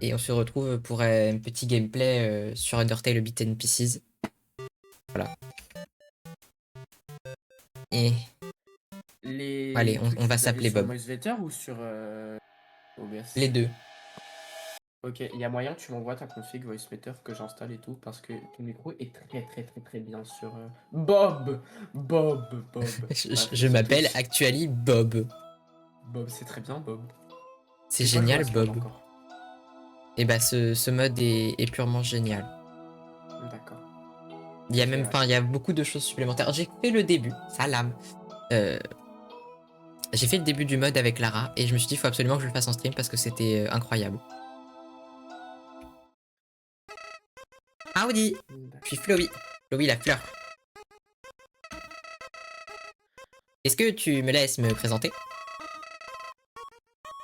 et on se retrouve pour un petit gameplay sur Undertale Beat and Pieces. Voilà. Et allez, Les trucs, on va tu les as s'appeler sur Bob. Moisvetter ou sur OBS? Les deux. Ok, il y a moyen que tu m'envoies ta config VoiceMeter que j'installe et tout, parce que ton micro est très bien sur Bob. Bref, Je c'est m'appelle tout. actually Bob. Bob, c'est très bien, Bob. C'est J'ai pas joué à génial, ce mode Bob. encore. Et bah ce mode est purement génial. D'accord. Il y a Ok, même, ouais. enfin, il y a beaucoup de choses supplémentaires. J'ai fait le début, salam. J'ai fait le début du mode avec Lara et je me suis dit il faut absolument que je le fasse en stream parce que c'était incroyable. Howdy, je suis Flowey. Flowey la fleur. Est-ce que tu me laisses me présenter?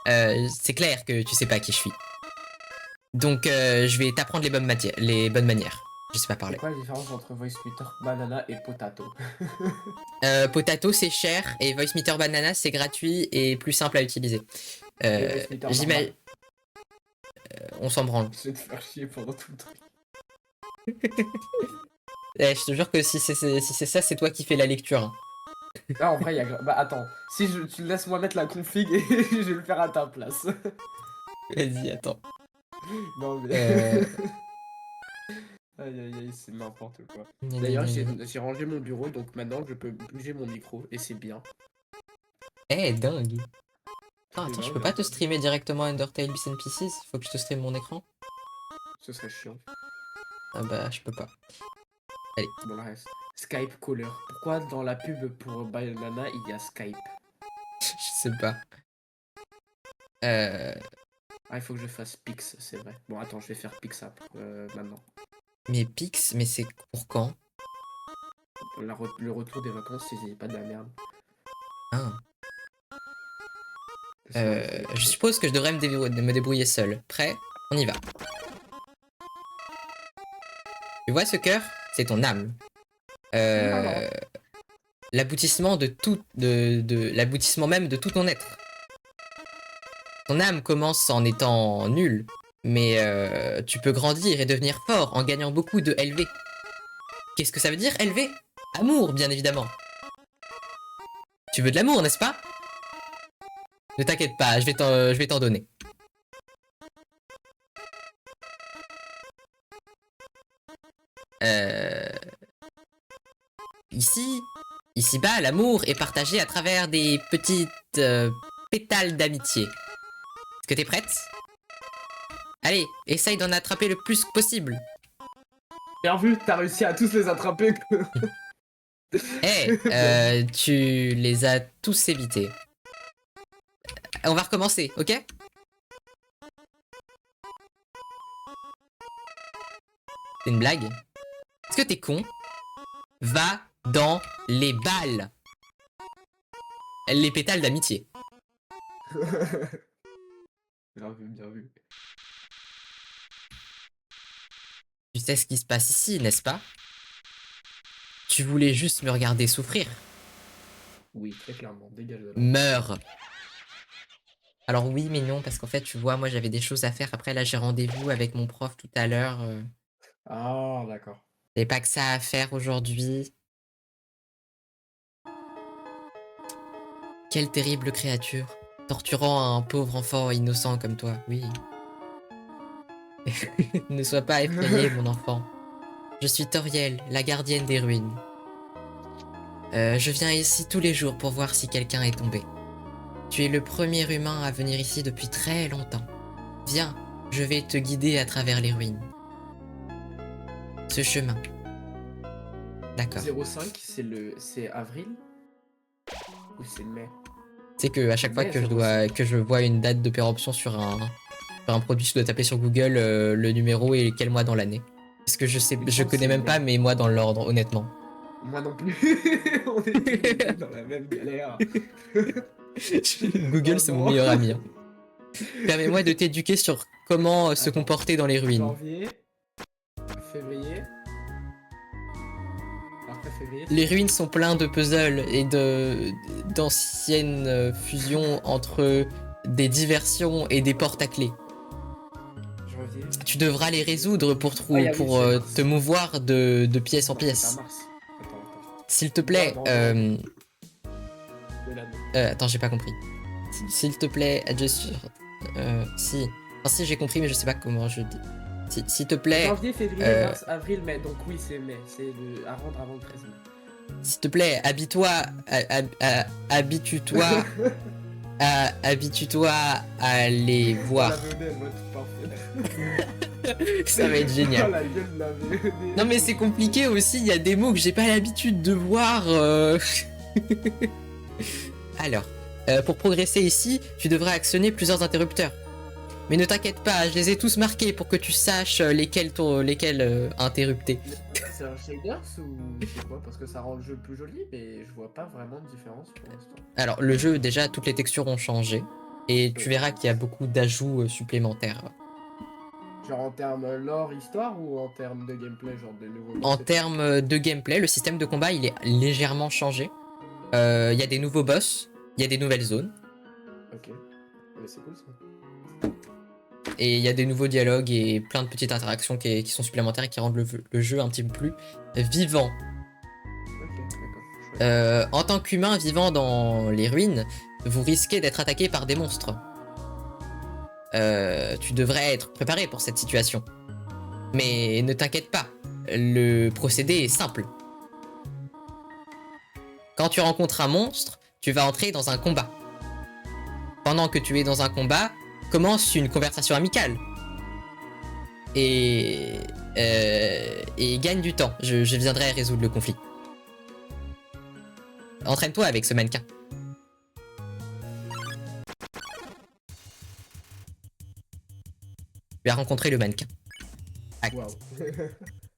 C'est clair que tu sais pas qui je suis. Donc je vais t'apprendre les bonnes manières. Je sais pas C'est parler. quoi la différence entre VoiceMeter, Banana et Potato? Potato c'est cher et Voice Meter Banana c'est gratuit et plus simple à utiliser. Et VoiceMeter J'imagine... normal? On s'en branle. Je vais te faire chier pendant tout le truc. Je te jure que si c'est ça, c'est toi qui fais la lecture. Hein. Ah, en vrai, il y a... Bah attends, si tu laisses-moi mettre la config et je vais le faire à ta place. Vas-y, attends. Non mais... Euh... Aïe, c'est n'importe quoi. gna gna D'ailleurs, gna gna. j'ai rangé mon bureau, donc maintenant je peux bouger mon micro, et c'est bien. Eh, dingue. Ah, C'est attends, je dingue, peux pas hein. te streamer directement Undertale Beast and Pieces? Faut que je te stream mon écran? Ce serait chiant. Ah bah, je peux pas. Allez. Bon, le reste. Skype Caller. Pourquoi dans la pub pour Banana, il y a Skype? Je sais pas. Ah, il faut que je fasse Pix, c'est vrai. Bon, attends, je vais faire Pix maintenant. Mais Pix, mais c'est pour quand? Le retour des vacances, c'est pas de la merde. Ah. C'est un truc. Je suppose que je devrais me débrouiller seul. Prêt? On y va. Tu vois ce cœur? C'est ton âme. L'aboutissement de tout, l'aboutissement même de tout ton être. Ton âme commence en étant nulle, mais tu peux grandir et devenir fort en gagnant beaucoup de LV. Qu'est-ce que ça veut dire, LV? Amour, bien évidemment. Tu veux de l'amour, n'est-ce pas? Ne t'inquiète pas, je vais t'en donner. Ici-bas, l'amour est partagé à travers des petites pétales d'amitié. Est-ce que t'es prête? Allez, essaye d'en attraper le plus possible. Bien vu, t'as réussi à tous les attraper. Eh, tu les as tous évités. On va recommencer, ok? C'est une blague? Est-ce que t'es con? Va dans les balles. Les pétales d'amitié. Bien vu, bien vu. Tu sais ce qui se passe ici, n'est-ce pas? Tu voulais juste me regarder souffrir. Oui, très clairement, dégage de là. Meurs. Alors oui, mais non, parce qu'en fait, tu vois, moi j'avais des choses à faire. Après, là, j'ai rendez-vous avec mon prof tout à l'heure. Ah, d'accord. J'avais pas que ça à faire aujourd'hui. Quelle terrible créature. Torturant un pauvre enfant innocent comme toi, oui. Ne sois pas effrayé, mon enfant. Je suis Toriel, la gardienne des ruines. Je viens ici tous les jours pour voir si quelqu'un est tombé. Tu es le premier humain à venir ici depuis très longtemps. Viens, je vais te guider à travers les ruines. Ce chemin. D'accord. 05, c'est avril? Ou c'est mai? Tu sais que à chaque fois Mai que 05. je vois une date de péremption sur un produit, je dois taper sur Google le numéro et quel mois dans l'année. Parce que Il me je semble que connais c'est même pas mai. mes mois dans l'ordre, honnêtement. Moi non plus. On est tous les deux dans la même galère. Google, Oh c'est mon non. meilleur ami. Hein. Permets-moi de t'éduquer sur comment se Attends. comporter dans les ruines. Janvier, février. Après février, Les c'est... ruines sont pleines de puzzles et d'anciennes fusions entre des diversions et des portes à clés. Tu devras les résoudre pour, Ah, oui, pour c'est Mars. te mouvoir de pièce en Non, c'est pas pièce. Mars. Attends. S'il te plaît, Non. De l'anneau. attends, j'ai pas compris. S'il te plaît, adjust. Si. Enfin, si, j'ai compris, mais je sais pas comment je dis. S'il te plaît. Janvier, février, mars, avril, mai. Donc oui, c'est mai. C'est à rendre avant le 13 mai. S'il te plaît, habitue-toi. Habitue-toi. Habitue-toi à les voir. La VOD, elle va être parfaite. Ça va être génial. Oh, la gueule de la VOD. Non mais c'est compliqué aussi, il y a des mots que j'ai pas l'habitude de voir. Alors, pour progresser ici, tu devras actionner plusieurs interrupteurs. Mais ne t'inquiète pas, je les ai tous marqués pour que tu saches lesquels interrupter. C'est un shaders ou c'est quoi? Parce que ça rend le jeu plus joli, mais je vois pas vraiment de différence pour l'instant. Alors le jeu, déjà, toutes les textures ont changé. Et tu verras qu'il y a beaucoup d'ajouts supplémentaires. Genre en termes lore, histoire ou en termes de gameplay, genre de nouveaux... En termes de gameplay, le système de combat, il est légèrement changé. Il y a des nouveaux boss, il y a des nouvelles zones. Ok, mais c'est cool ça. Et il y a des nouveaux dialogues et plein de petites interactions qui sont supplémentaires et qui rendent le jeu un petit peu plus vivant. Ok, d'accord. En tant qu'humain vivant dans les ruines, vous risquez d'être attaqué par des monstres. Tu devrais être préparé pour cette situation. Mais ne t'inquiète pas, le procédé est simple. Quand tu rencontres un monstre, tu vas entrer dans un combat. Pendant que tu es dans un combat, commence une conversation amicale. Et gagne du temps. Je viendrai résoudre le conflit. Entraîne-toi avec ce mannequin. Tu as rencontré le mannequin. Acte. Waouh.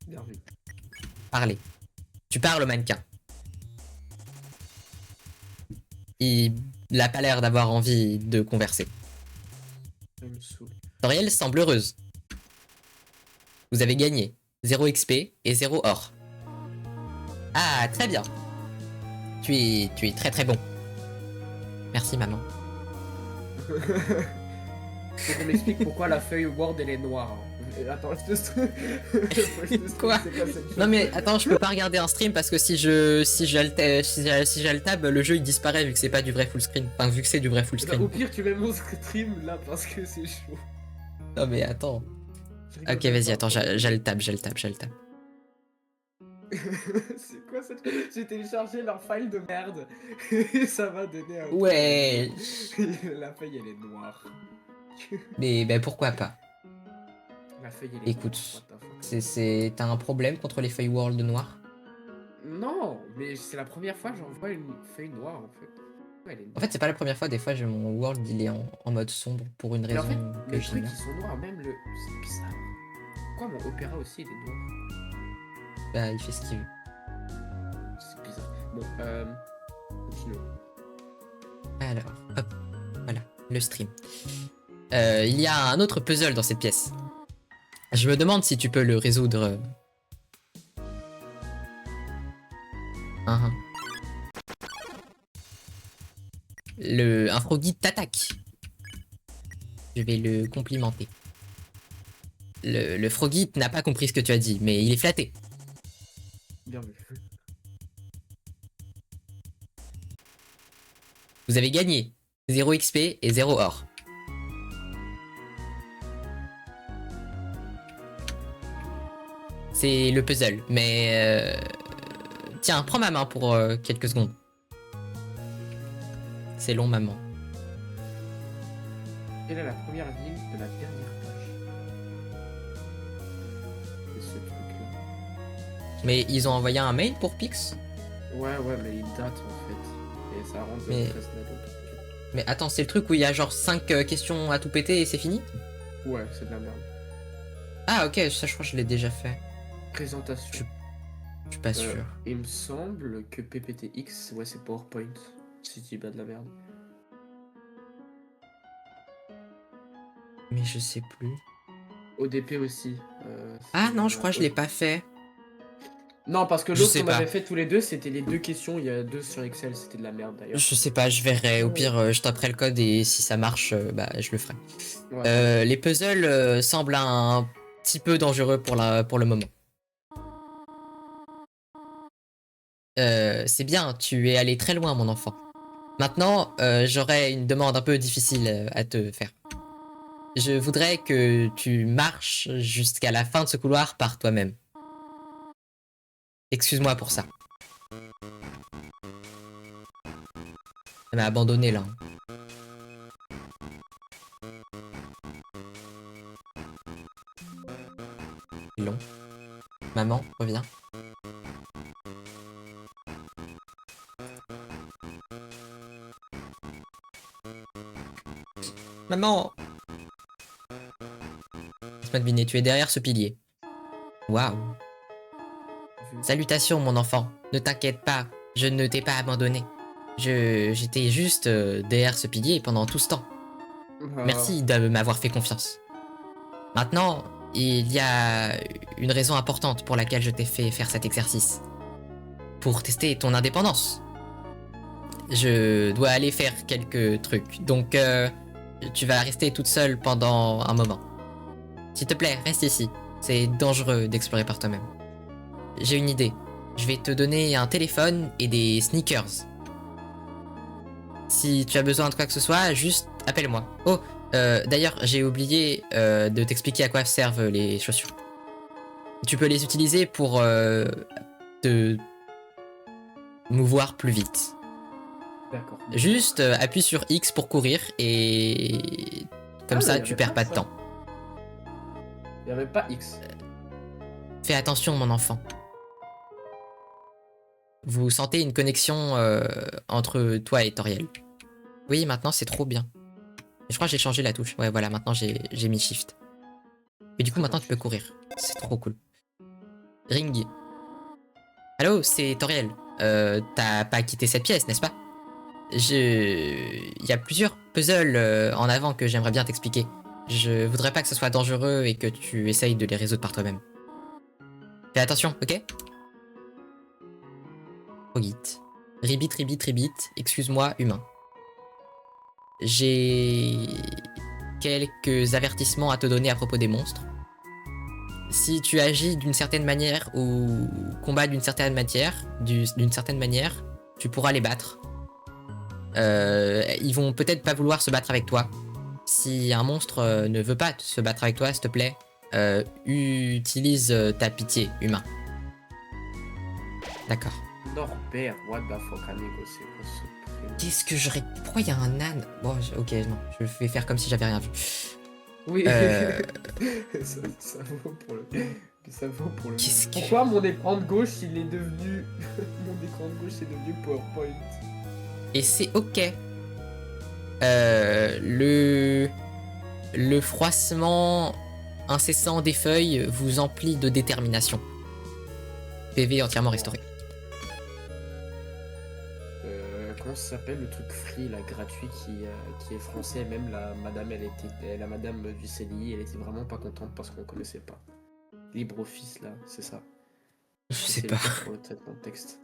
Bien vu. Parler. Tu parles au mannequin. Il n'a pas l'air d'avoir envie de converser. Ça me saoule. Toriel semble heureuse. Vous avez gagné 0 XP et 0 or. Ah, très bien. Tu es très très bon. Merci maman. Faut qu'on m'explique pourquoi la feuille Word elle est noire. Attends, je te Quoi? Non mais attends, je peux pas regarder un stream parce que si j'altab, le jeu il disparaît vu que c'est pas du vrai full screen. Enfin, vu que c'est du vrai full screen. Au pire, tu mets mon stream là parce que c'est chaud. Non mais attends. Ok, vas-y, attends, j'altab. C'est quoi cette... J'ai téléchargé leur file de merde. Et ça va donner un... Ouais. La feuille elle est noire. Mais ben pourquoi pas. La feuille elle est Écoute, noire. What the fuck. t'as un problème contre les feuilles world noires? Non, mais c'est la première fois que j'en vois une feuille noire en fait. Ouais, elle est noire. En fait, c'est pas la première fois, des fois mon world il est en mode sombre pour une Mais en raison fait, que les trucs j'ignore. qui sont noirs, même le... C'est bizarre. Pourquoi mon opéra aussi il est noir? Bah, il fait ce qu'il veut. C'est bizarre. Bon, continuons. Alors, hop, voilà, le stream. Il y a un autre puzzle dans cette pièce. Je me demande si tu peux le résoudre. Un froggy t'attaque. Je vais le complimenter. Le froggy n'a pas compris ce que tu as dit, mais il est flatté. Bien vu. Vous avez gagné 0 XP et 0 or. C'est le puzzle, mais... Tiens, prends ma main pour quelques secondes. C'est long, maman. Quelle est la première ville de la dernière page? C'est ce truc-là. Mais ils ont envoyé un mail pour Pix? Ouais, mais il date en fait. Et ça rentre Mais- de très snap. Mais attends, c'est le truc où il y a genre 5 questions à tout péter et c'est fini? Ouais, c'est de la merde. Ah ok, ça je crois que je l'ai déjà fait. Présentation. Je suis pas sûr. Il me semble que PPTX, ouais, c'est PowerPoint. Si tu dis pas de la merde. Mais je sais plus. ODP aussi. Ah c'est- non, je crois que je l'ai pas fait. Non, parce que Je l'autre sais qu'on pas. avait fait tous les deux, c'était les 2 questions. Il y a 2 sur Excel, c'était de la merde d'ailleurs. Je sais pas, je verrai. Au pire, je taperai le code et si ça marche, bah, je le ferai. Voilà. Les puzzles semblent un petit peu dangereux pour le moment. C'est bien, tu es allé très loin, mon enfant. Maintenant, j'aurais une demande un peu difficile à te faire. Je voudrais que tu marches jusqu'à la fin de ce couloir par toi-même. Excuse-moi pour ça. Ça m'a abandonné là. C'est long. Maman, reviens. Maman! Laisse-moi deviner, tu es derrière ce pilier. Waouh. Salutations, mon enfant. Ne t'inquiète pas, je ne t'ai pas abandonné. J'étais juste derrière ce pilier pendant tout ce temps. Ah, Merci de m'avoir fait confiance. Maintenant, il y a une raison importante pour laquelle je t'ai fait faire cet exercice. Pour tester ton indépendance. Je dois aller faire quelques trucs, donc tu vas rester toute seule pendant un moment. S'il te plaît, reste ici. C'est dangereux d'explorer par toi-même. J'ai une idée. Je vais te donner un téléphone et des sneakers. Si tu as besoin de quoi que ce soit, juste appelle-moi. Oh, d'ailleurs, j'ai oublié de t'expliquer à quoi servent les chaussures. Tu peux les utiliser pour te mouvoir plus vite. d'accord. Juste appuie sur X pour courir et comme Ah, mais ça y tu avait perds pas de ça. temps. Il n'y avait pas X. Fais attention mon enfant. Vous sentez une connexion entre toi et Toriel. Oui, maintenant c'est trop bien. Et je crois que j'ai changé la touche. Ouais, voilà, maintenant j'ai mis Shift. Et du coup, Très bien. maintenant tu peux courir. C'est trop cool. Ring. Allô, c'est Toriel. T'as pas quitté cette pièce, n'est-ce pas? Il y a plusieurs puzzles en avant que j'aimerais bien t'expliquer. Je voudrais pas que ce soit dangereux et que tu essayes de les résoudre par toi-même. Fais attention, ok? Frogit. Ribbit, ribbit, ribbit. Excuse-moi, humain. J'ai quelques avertissements à te donner à propos des monstres. Si tu agis d'une certaine manière ou combats d'une certaine manière, tu pourras les battre. Ils vont peut-être pas vouloir se battre avec toi. Si un monstre ne veut pas se battre avec toi, s'il te plaît, utilise ta pitié, humain. D'accord. Norbert, what the fuck, amigo, c'est quoi ce prénom? Qu'est-ce que j'aurais... Pourquoi il y a un âne? Bon, ok, non, je vais faire comme si j'avais rien vu. Oui, Euh, ça vaut pour le. Ça vaut pour le. Qu'est-ce que... Pourquoi mon écran de gauche il est devenu. Mon écran de gauche est devenu PowerPoint. Et c'est ok. Euh, le froissement incessant des feuilles vous emplit de détermination. PV entièrement restauré. Comment ça s'appelle le truc free là gratuit qui est français, même la madame la madame du CDI elle était vraiment pas contente parce qu'on connaissait pas. LibreOffice là, c'est ça. Je sais C'est le pas. truc pour le traitement de texte.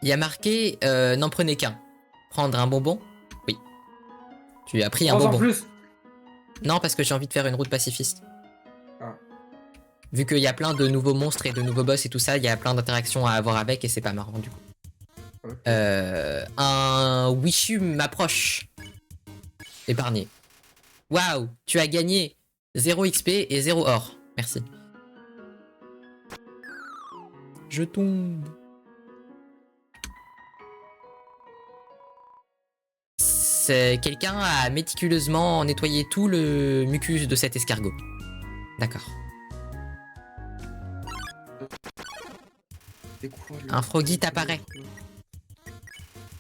Il y a marqué n'en prenez qu'un. Prendre un bonbon? Oui. Tu as pris un Prends en bonbon. plus. Non, parce que j'ai envie de faire une route pacifiste. Ah. Vu qu'il y a plein de nouveaux monstres et de nouveaux boss et tout ça, il y a plein d'interactions à avoir avec et c'est pas marrant du coup. Ok. Un Wishu m'approche. Épargné. Waouh, tu as gagné 0 XP et 0 or. Merci. Je tombe. Quelqu'un a méticuleusement nettoyé tout le mucus de cet escargot. D'accord. C'est quoi, Un Frogit apparaît.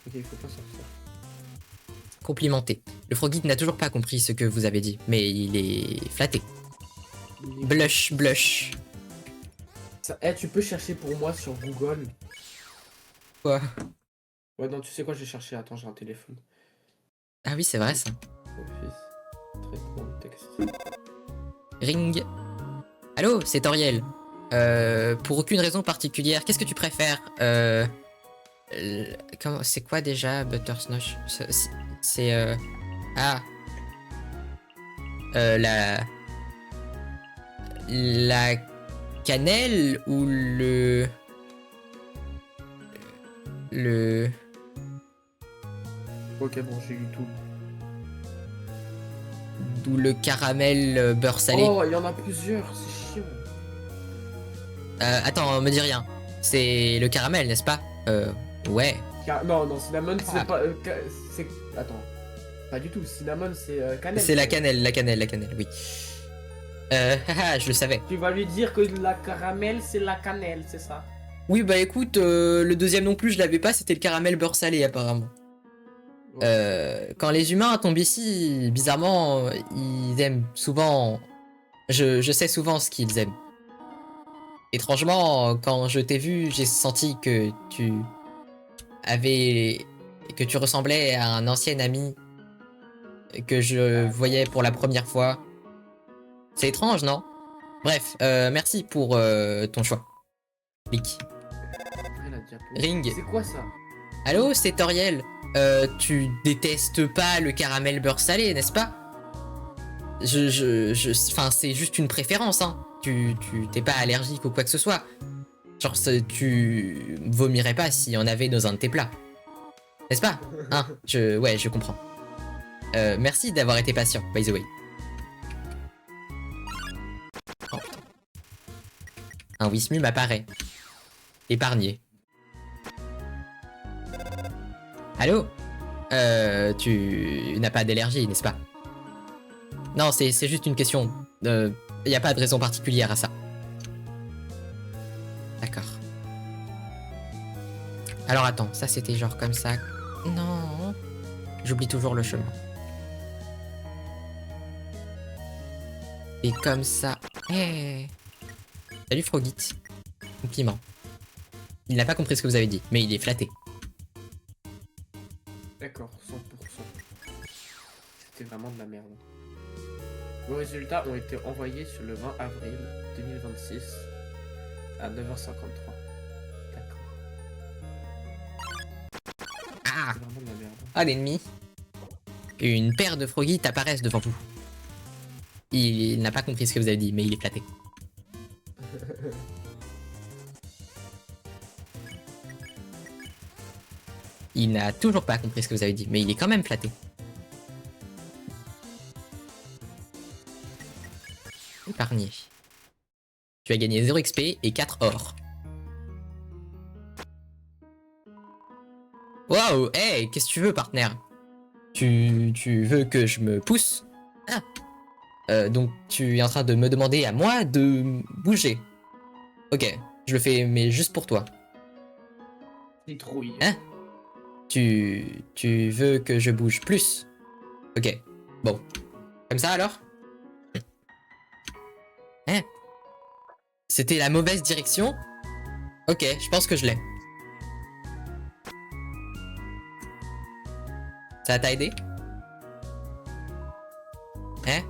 Ok, il faut pas sortir. Complimenté. Le Frogit n'a toujours pas compris ce que vous avez dit, mais il est flatté. Blush, blush. Ça, tu peux chercher pour moi sur Google. Quoi? Ouais, non, tu sais quoi, j'ai cherché. Attends, j'ai un téléphone. Ah oui, c'est vrai ça. Office. Traitement de texte. Ring. Allô, c'est Toriel. Pour aucune raison particulière. Qu'est-ce que tu préfères c'est quoi déjà Buttersnotch? C'est ah la cannelle ou le Ok, bon, j'ai eu tout. ou le caramel beurre salé? Oh, il y en a plusieurs, c'est chiant. Attends, me dis rien. C'est le caramel, n'est-ce pas? Ouais. Non, non, cinnamon, c'est Ah. pas. C'est. Attends. Pas du tout. Cinnamon, c'est cannelle. C'est la cannelle, oui. Haha, je le savais. Tu vas lui dire que la caramel, c'est la cannelle, c'est ça. Oui, bah écoute, le deuxième non plus, je l'avais pas, c'était le caramel beurre salé apparemment. Quand les humains tombent ici, bizarrement, ils aiment souvent. Je sais souvent ce qu'ils aiment. Étrangement, quand je t'ai vu, j'ai senti que tu avais. Que tu ressemblais à un ancien ami que je voyais pour la première fois. C'est étrange, non? Bref, merci pour ton choix. Clic. Après, la diapo. Ring. C'est quoi ça? Allô, c'est Toriel. Tu détestes pas le caramel beurre salé, n'est-ce pas? Enfin, c'est juste une préférence, hein. Tu t'es pas allergique ou quoi que ce soit. Genre, tu vomirais pas s'il y en avait dans un de tes plats. N'est-ce pas? Hein? Ouais, je comprends. Merci d'avoir été patient, by the way. Oh putain. Un Wismu m'apparaît. Épargné. Allô? Tu n'as pas d'allergie, n'est-ce pas? Non, c'est juste une question. Il n'y a pas de raison particulière à ça. D'accord. Alors attends, ça c'était genre comme ça. Non. J'oublie toujours le chemin. Et comme ça. Hey. Salut Frogit. Compliment. Il n'a pas compris ce que vous avez dit, mais il est flatté. D'accord, 100%. C'était vraiment de la merde. Vos résultats ont été envoyés sur le 20 avril 2026 à 9h53. D'accord. Ah! C'est vraiment de la merde. Ah, l'ennemi. Une paire de Frogit apparaissent devant vous. Il n'a pas compris ce que vous avez dit, mais il est flatté. Il n'a toujours pas compris ce que vous avez dit, mais il est quand même flatté. Épargné. Tu as gagné 0 XP et 4 or. Waouh, hey, qu'est-ce que tu veux, partenaire? Tu veux que je me pousse? Ah. Donc tu es en train de me demander à moi de bouger. Ok, je le fais, mais juste pour toi. Citrouille. Hein? Tu veux que je bouge plus? Ok, bon. Comme ça alors? Hein? C'était la mauvaise direction? Ok, je pense que je l'ai. Ça t'a aidé? Hein?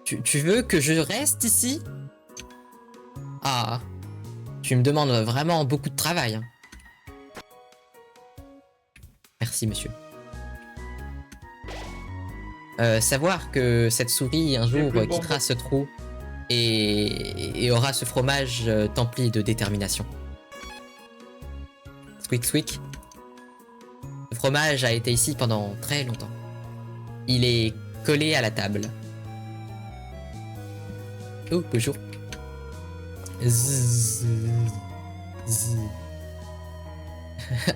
Tu veux que je reste ici? Ah. Tu me demandes vraiment beaucoup de travail. Hein. Merci, monsieur. Savoir que cette souris, un jour, quittera ce trou et aura ce fromage empli de détermination. Squeak, squeak. Le fromage a été ici pendant très longtemps. Il est collé à la table. Oh, bonjour. Zzz. Zzz.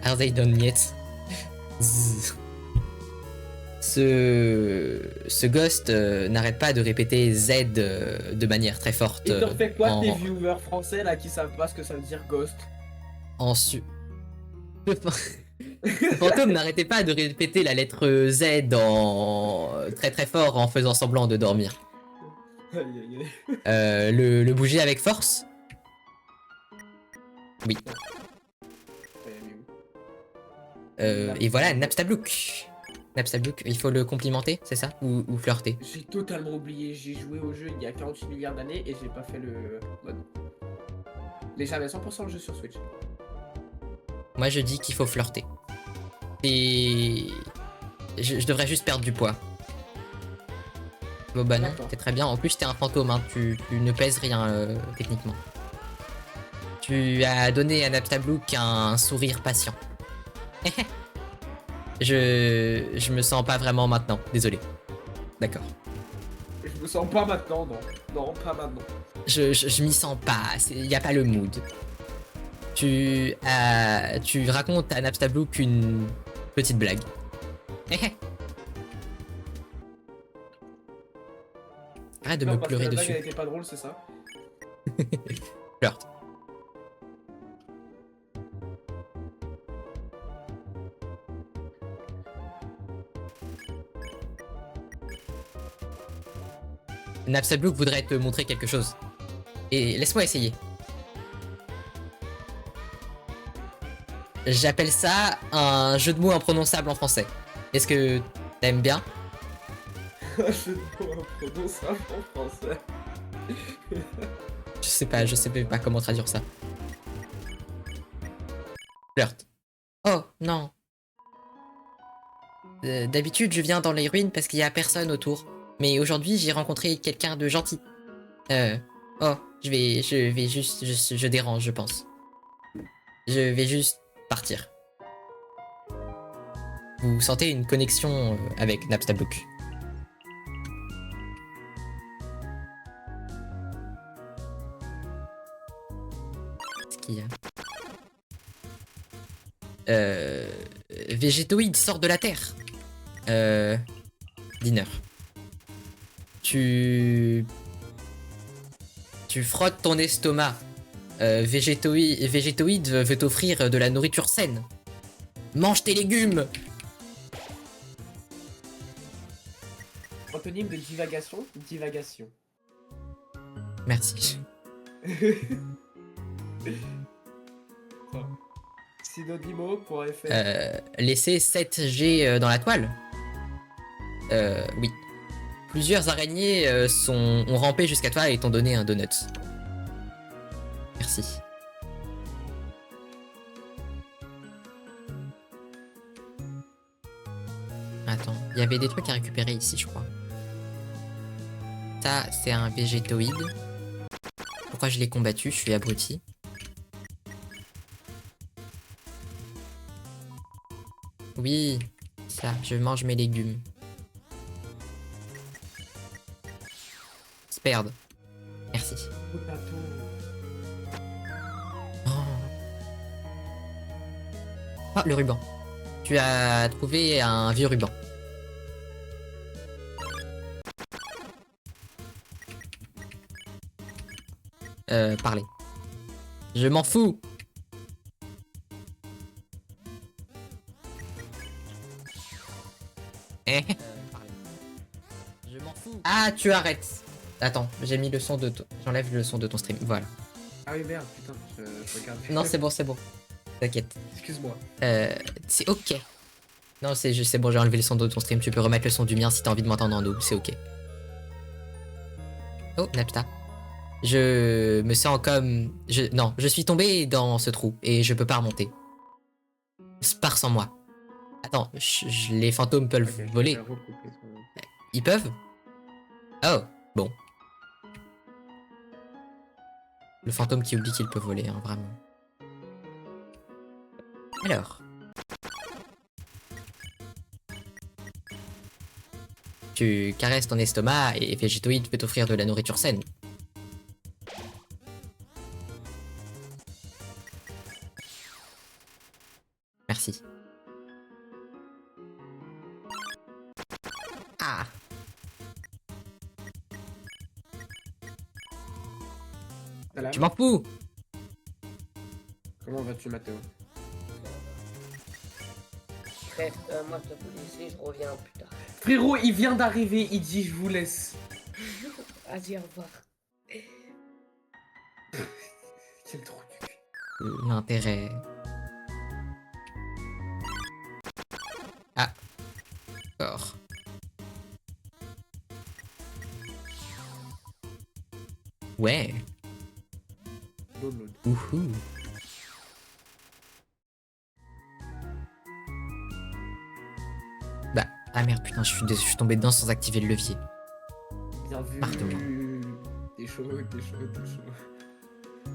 Are they done yet? Zzz. Ce ghost n'arrête pas de répéter Z de manière très forte. Et t'en fais quoi tes viewers français là qui savent pas ce que ça veut dire ghost? Le fantôme n'arrêtait pas de répéter la lettre Z très très fort en faisant semblant de dormir. Le bouger avec force? Oui. Et voilà, Napstablook. Napstablook, il faut le complimenter, c'est ça? Ou flirter? J'ai totalement oublié, j'ai joué au jeu il y a 48 milliards d'années et j'ai pas fait le mode. Mais j'avais 100% le jeu sur Switch. Moi, je dis qu'il faut flirter. Et... je devrais juste perdre du poids. Bon bah non, D'accord. t'es très bien. En plus, t'es un fantôme, hein. Tu ne pèses rien, techniquement. Tu as donné à Napstablook un sourire patient. je me sens pas vraiment maintenant, désolé. D'accord. Je me sens pas maintenant, non. Non, pas maintenant. Je m'y sens pas, y a pas le mood. Tu racontes à Napstablook une petite blague. Arrête de Non, me parce que pleurer la blague, dessus. elle était pas drôle, c'est ça? Pleure. Napstablook voudrait te montrer quelque chose. Et laisse-moi essayer. J'appelle ça un jeu de mots imprononçable en français. Est-ce que t'aimes bien? Je ne peux imprononçable en français. Je sais pas comment traduire ça. Flirt. Oh, non. D'habitude, je viens dans les ruines parce qu'il y a personne autour. Mais aujourd'hui, j'ai rencontré quelqu'un de gentil. Oh, je vais juste, je dérange, je pense. Je vais juste partir. Vous sentez une connexion avec Napstablook. Qu'est-ce qu'il y a? Végétoïde sort de la terre. Dinner. Tu frottes ton estomac. Végétoïde veut t'offrir de la nourriture saine. Mange tes légumes. Antonyme de divagation, divagation. Merci. Synonymo pour effet. Laisser 7G dans la toile. Oui. Plusieurs araignées ont rampé jusqu'à toi et t'ont donné un donut. Merci. Attends, il y avait des trucs à récupérer ici, je crois. Ça, c'est un végétoïde. Pourquoi je l'ai combattu? Je suis abruti. Oui, ça, je mange mes légumes. Sperde. Merci. Oh. Oh, le ruban. Tu as trouvé un vieux ruban. Parlez. Je m'en fous. Parlez. Je m'en fous. Ah, tu arrêtes. Attends, j'ai mis le son de ton... J'enlève le son de ton stream, voilà. Ah oui, merde, putain, je regarde. Non, c'est bon, c'est bon. T'inquiète. Excuse-moi. C'est ok. Non, c'est bon, j'ai enlevé le son de ton stream. Tu peux remettre le son du mien si t'as envie de m'entendre en double, c'est ok. Oh, Napsta. Je me sens comme... Non, je suis tombé dans ce trou et je peux pas remonter. Pars sans moi. Attends, les fantômes peuvent Ok, voler. je vais recouper ça. Ils peuvent? Oh, bon. Le fantôme qui oublie qu'il peut voler, hein, vraiment. Alors. Tu caresses ton estomac et Végétoïde peut t'offrir de la nourriture saine. Merci. Ah. Salam. Tu m'en fous. Comment vas-tu, Mathéo? Bref, moi je dois vous laisser, je reviens plus tard. Frérot, il vient d'arriver, il dit je vous laisse. Vas-y, au revoir. Quel trou du cul. L'intérêt. Ah. D'accord. Ouais. Download. Ouhou. Bah, ah merde, putain, je suis tombé dedans sans activer le levier. Bien vu. Marteau. T'es chaud, t'es chaud, t'es chaud.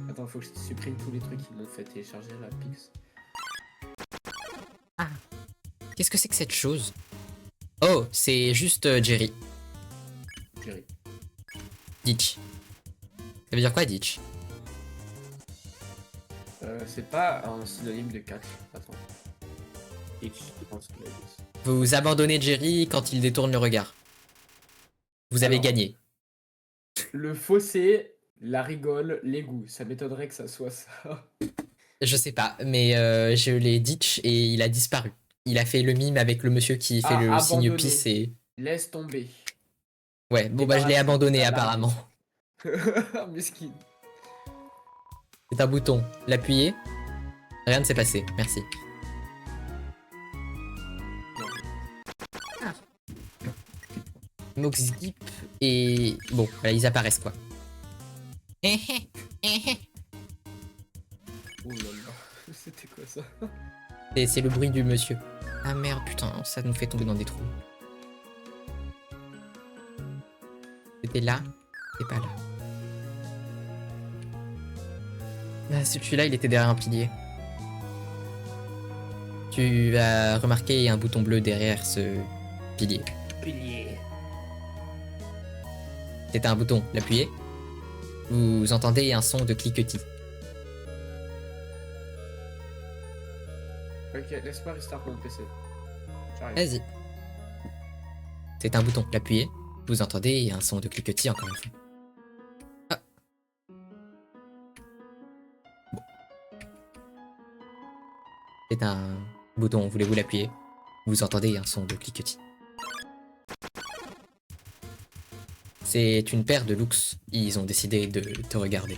Attends, faut que je supprime tous les trucs qui m'ont fait télécharger la Pix. Qu'est-ce que c'est que cette chose? Oh, c'est juste Jerry. Jerry. Ditch. Ça veut dire quoi, Ditch? C'est pas un synonyme de catch. Attends. Itch, je pense qu'il a dit. Vous abandonnez Jerry quand il détourne le regard. Vous avez Alors. gagné. Le fossé, la rigole, l'égout. Ça m'étonnerait que ça soit ça. Je sais pas, mais je l'ai ditch et il a disparu. Il a fait le mime avec le monsieur qui fait le signe abandonné. pisse et... Laisse tomber. Ouais, bon bah je l'ai abandonné apparemment. Miskin. C'est un bouton. L'appuyer. Rien ne s'est passé, merci. Mox Skip et... Bon, voilà, ils apparaissent quoi. Oh là là. C'était quoi ça? C'est le bruit du monsieur. Ah merde, putain, ça nous fait tomber dans des trous. C'était là, c'est pas là. Ah, celui-là, il était derrière un pilier. Tu as remarqué un bouton bleu derrière ce pilier. Pilier. C'est un bouton, l'appuyez. Vous entendez un son de cliquetis. Ok, laisse-moi restart mon PC. J'arrive. Vas-y. C'est un bouton, l'appuyez. Vous entendez un son de cliquetis encore une fois. Ah. Bon. C'est un bouton, voulez-vous l'appuyer? Vous entendez un son de cliquetis. C'est une paire de looks. Ils ont décidé de te regarder.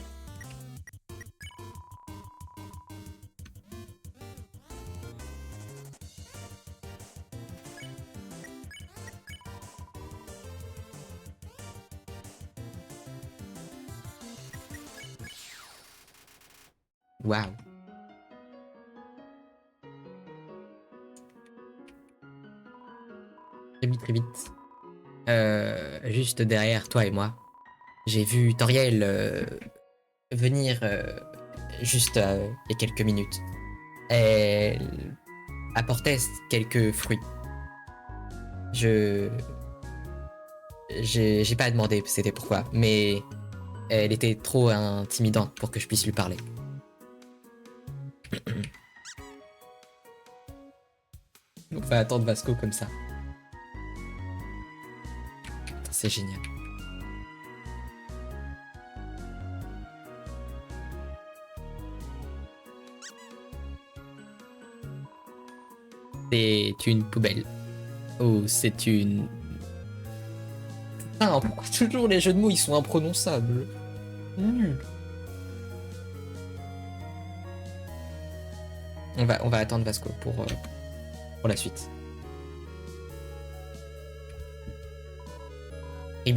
Waouh. Très vite. Juste derrière toi et moi, j'ai vu Toriel venir juste il y a quelques minutes. Elle apportait quelques fruits. J'ai pas demandé c'était pourquoi, mais elle était trop intimidante pour que je puisse lui parler. On va attendre Vasco comme ça. C'est génial. C'est une poubelle. Oh, c'est une... Putain, pourquoi toujours les jeux de mots ils sont imprononçables? Nul. On va attendre Vasco pour la suite.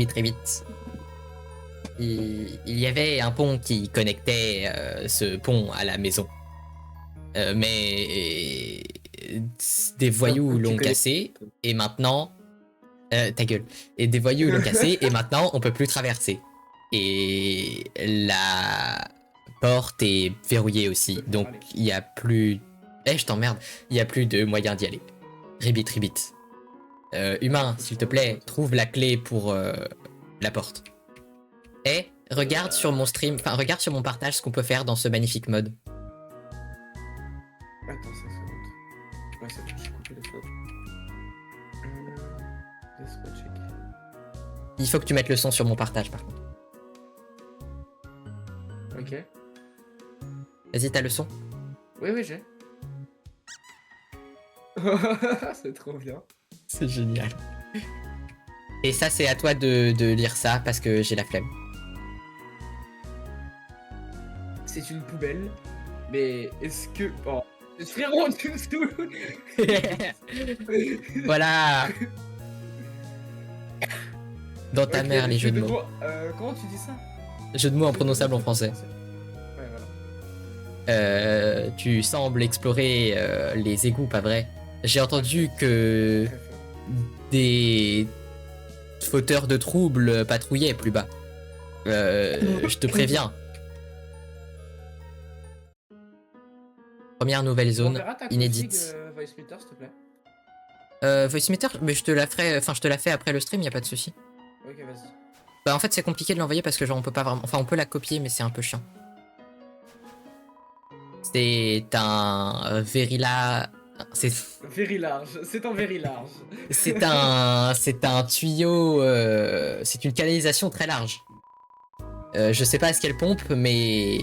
Très vite. Il y avait un pont qui connectait ce pont à la maison. Mais des voyous l'ont cassé et maintenant... ta gueule. Et des voyous l'ont cassé et maintenant on peut plus traverser. Et la porte est verrouillée aussi. Donc il y a plus... Eh, je t'emmerde. Il y a plus de moyen d'y aller. Ribit. Humain, s'il te plaît, trouve la clé pour la porte. Et regarde sur mon stream, enfin regarde sur mon partage ce qu'on peut faire dans ce magnifique mode. Attends, ça c'est ouais, c'est bon, j'ai coupé les photos. Laisse-moi checker. Il faut que tu mettes le son sur mon partage par contre. Ok. Vas-y, t'as le son? Oui, j'ai. C'est trop bien. C'est génial. Et ça, c'est à toi de lire ça parce que j'ai la flemme. C'est une poubelle, mais est-ce que... Oh, frérot, tu me saoules. Voilà. Dans ta Ok, mère, les jeux de mots. Comment tu dis ça? Jeux de mots imprononçables en français. Ouais, voilà. Tu sembles explorer les égouts, pas vrai? J'ai entendu que Très fort. des fauteurs de troubles patrouillaient plus bas. Je te préviens. Première nouvelle On zone verra ta inédite. config, Voice Meter, s'il te plaît. Voice meter, mais je te la ferai, enfin je te la fais après le stream, y a pas de souci. Ok, vas-y. Bah en fait c'est compliqué de l'envoyer parce que genre on peut pas vraiment, enfin on peut la copier mais c'est un peu chiant. C'est un Verila, c'est Very large, c'est un very large. c'est un tuyau, c'est une canalisation très large. Je sais pas ce qu'elle pompe, mais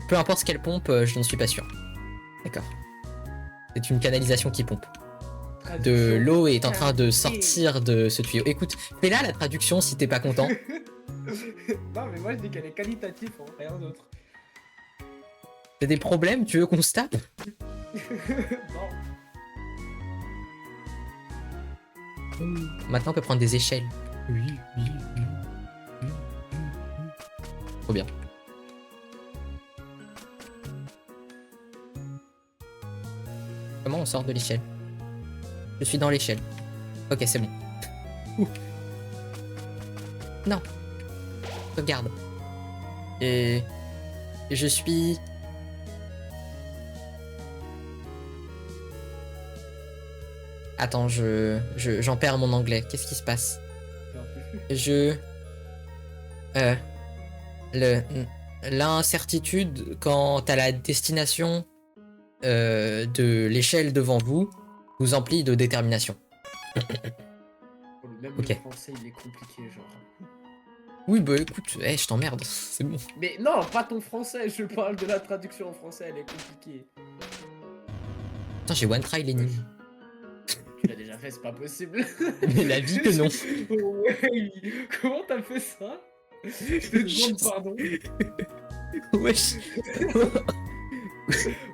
peu importe ce qu'elle pompe, je ne suis pas sûr. D'accord. C'est une canalisation qui pompe. De l'eau est en train de sortir de ce tuyau. Écoute, fais là la traduction si t'es pas content. Non, mais moi je dis qu'elle est qualitative, hein, rien d'autre. T'as des problèmes, tu veux qu'on se tape? Non. Maintenant on peut prendre des échelles. Oui, oui, oui. Trop bien. Comment on sort de l'échelle? Je suis dans l'échelle. Ok, c'est bon. Ouh. Non. Sauvegarde. Et je suis... Attends, j'en perds mon anglais. Qu'est-ce qui se passe? Je... L'incertitude quant à la destination de l'échelle devant vous emplit de détermination. Même Ok. le français il est compliqué, genre. Oui, bah écoute, je t'emmerde, c'est bon. Mais non, pas ton français, je parle de la traduction en français, elle est compliquée. Putain, j'ai one try l'énigme. Tu l'as déjà fait, c'est pas possible. Mais la vie que non. Ouais, comment t'as fait ça? Je te demande pardon. Wesh.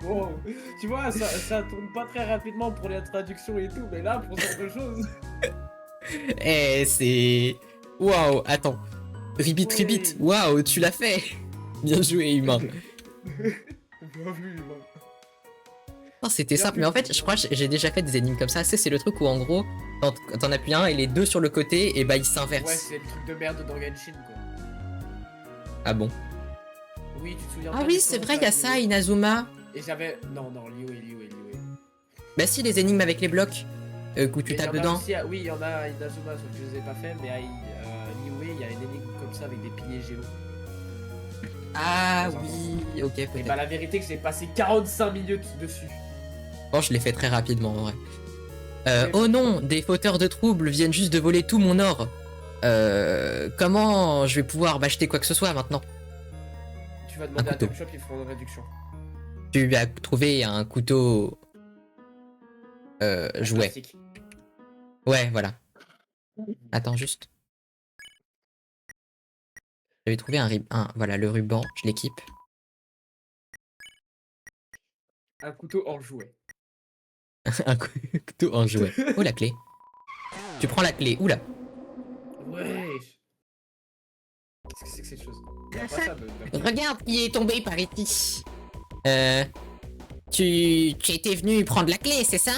Wow. Tu vois, ça tourne pas très rapidement pour la traduction et tout, mais là, pour ce genre de choses. C'est... Waouh, attends. Ribbit, Ouais. Ribbit, waouh, tu l'as fait. Bien joué, humain. Bien vu, humain. Oh, c'était Bien simple, vu. mais en fait, je crois que j'ai déjà fait des énigmes comme ça. C'est le truc où, en gros, quand t'en appuies un et les deux sur le côté, et bah ils Ouais, s'inversent. c'est le truc de merde dans Genshin, quoi. Ah bon? Oui, tu te souviens Ah pas oui, du c'est comment vrai, il y a ça, Inazuma. Et j'avais... Non, Liyue. Bah si, les énigmes avec les blocs, où tu Mais tapes il y en a dedans. aussi, oui, il y en a à Inazuma, sauf que je les ai pas fait, mais à Liyue, il y a une énigme comme ça avec des piliers géants. Ah Dans un oui, ok, Et peut-être. bah la vérité que j'ai passé 45 minutes dessus. Bon, je l'ai fait très rapidement, en vrai. Mais- Oh non, des fauteurs de troubles viennent juste de voler tout mon or. Comment je vais pouvoir m'acheter quoi que ce soit maintenant? Tu vas demander à couteau. Top Shop, ils feront une réduction. Tu as trouvé un couteau... jouet. Plastique. Ouais, voilà. Attends, juste. J'avais trouvé voilà, le ruban, je l'équipe. Un couteau en jouet. Un couteau en jouet. Oh, la clé. Tu prends la clé. Oula. Wesh. Qu'est-ce que c'est que cette chose? Y a pas ça, Regarde qui est tombé par ici. Tu étais venu prendre la clé, c'est ça?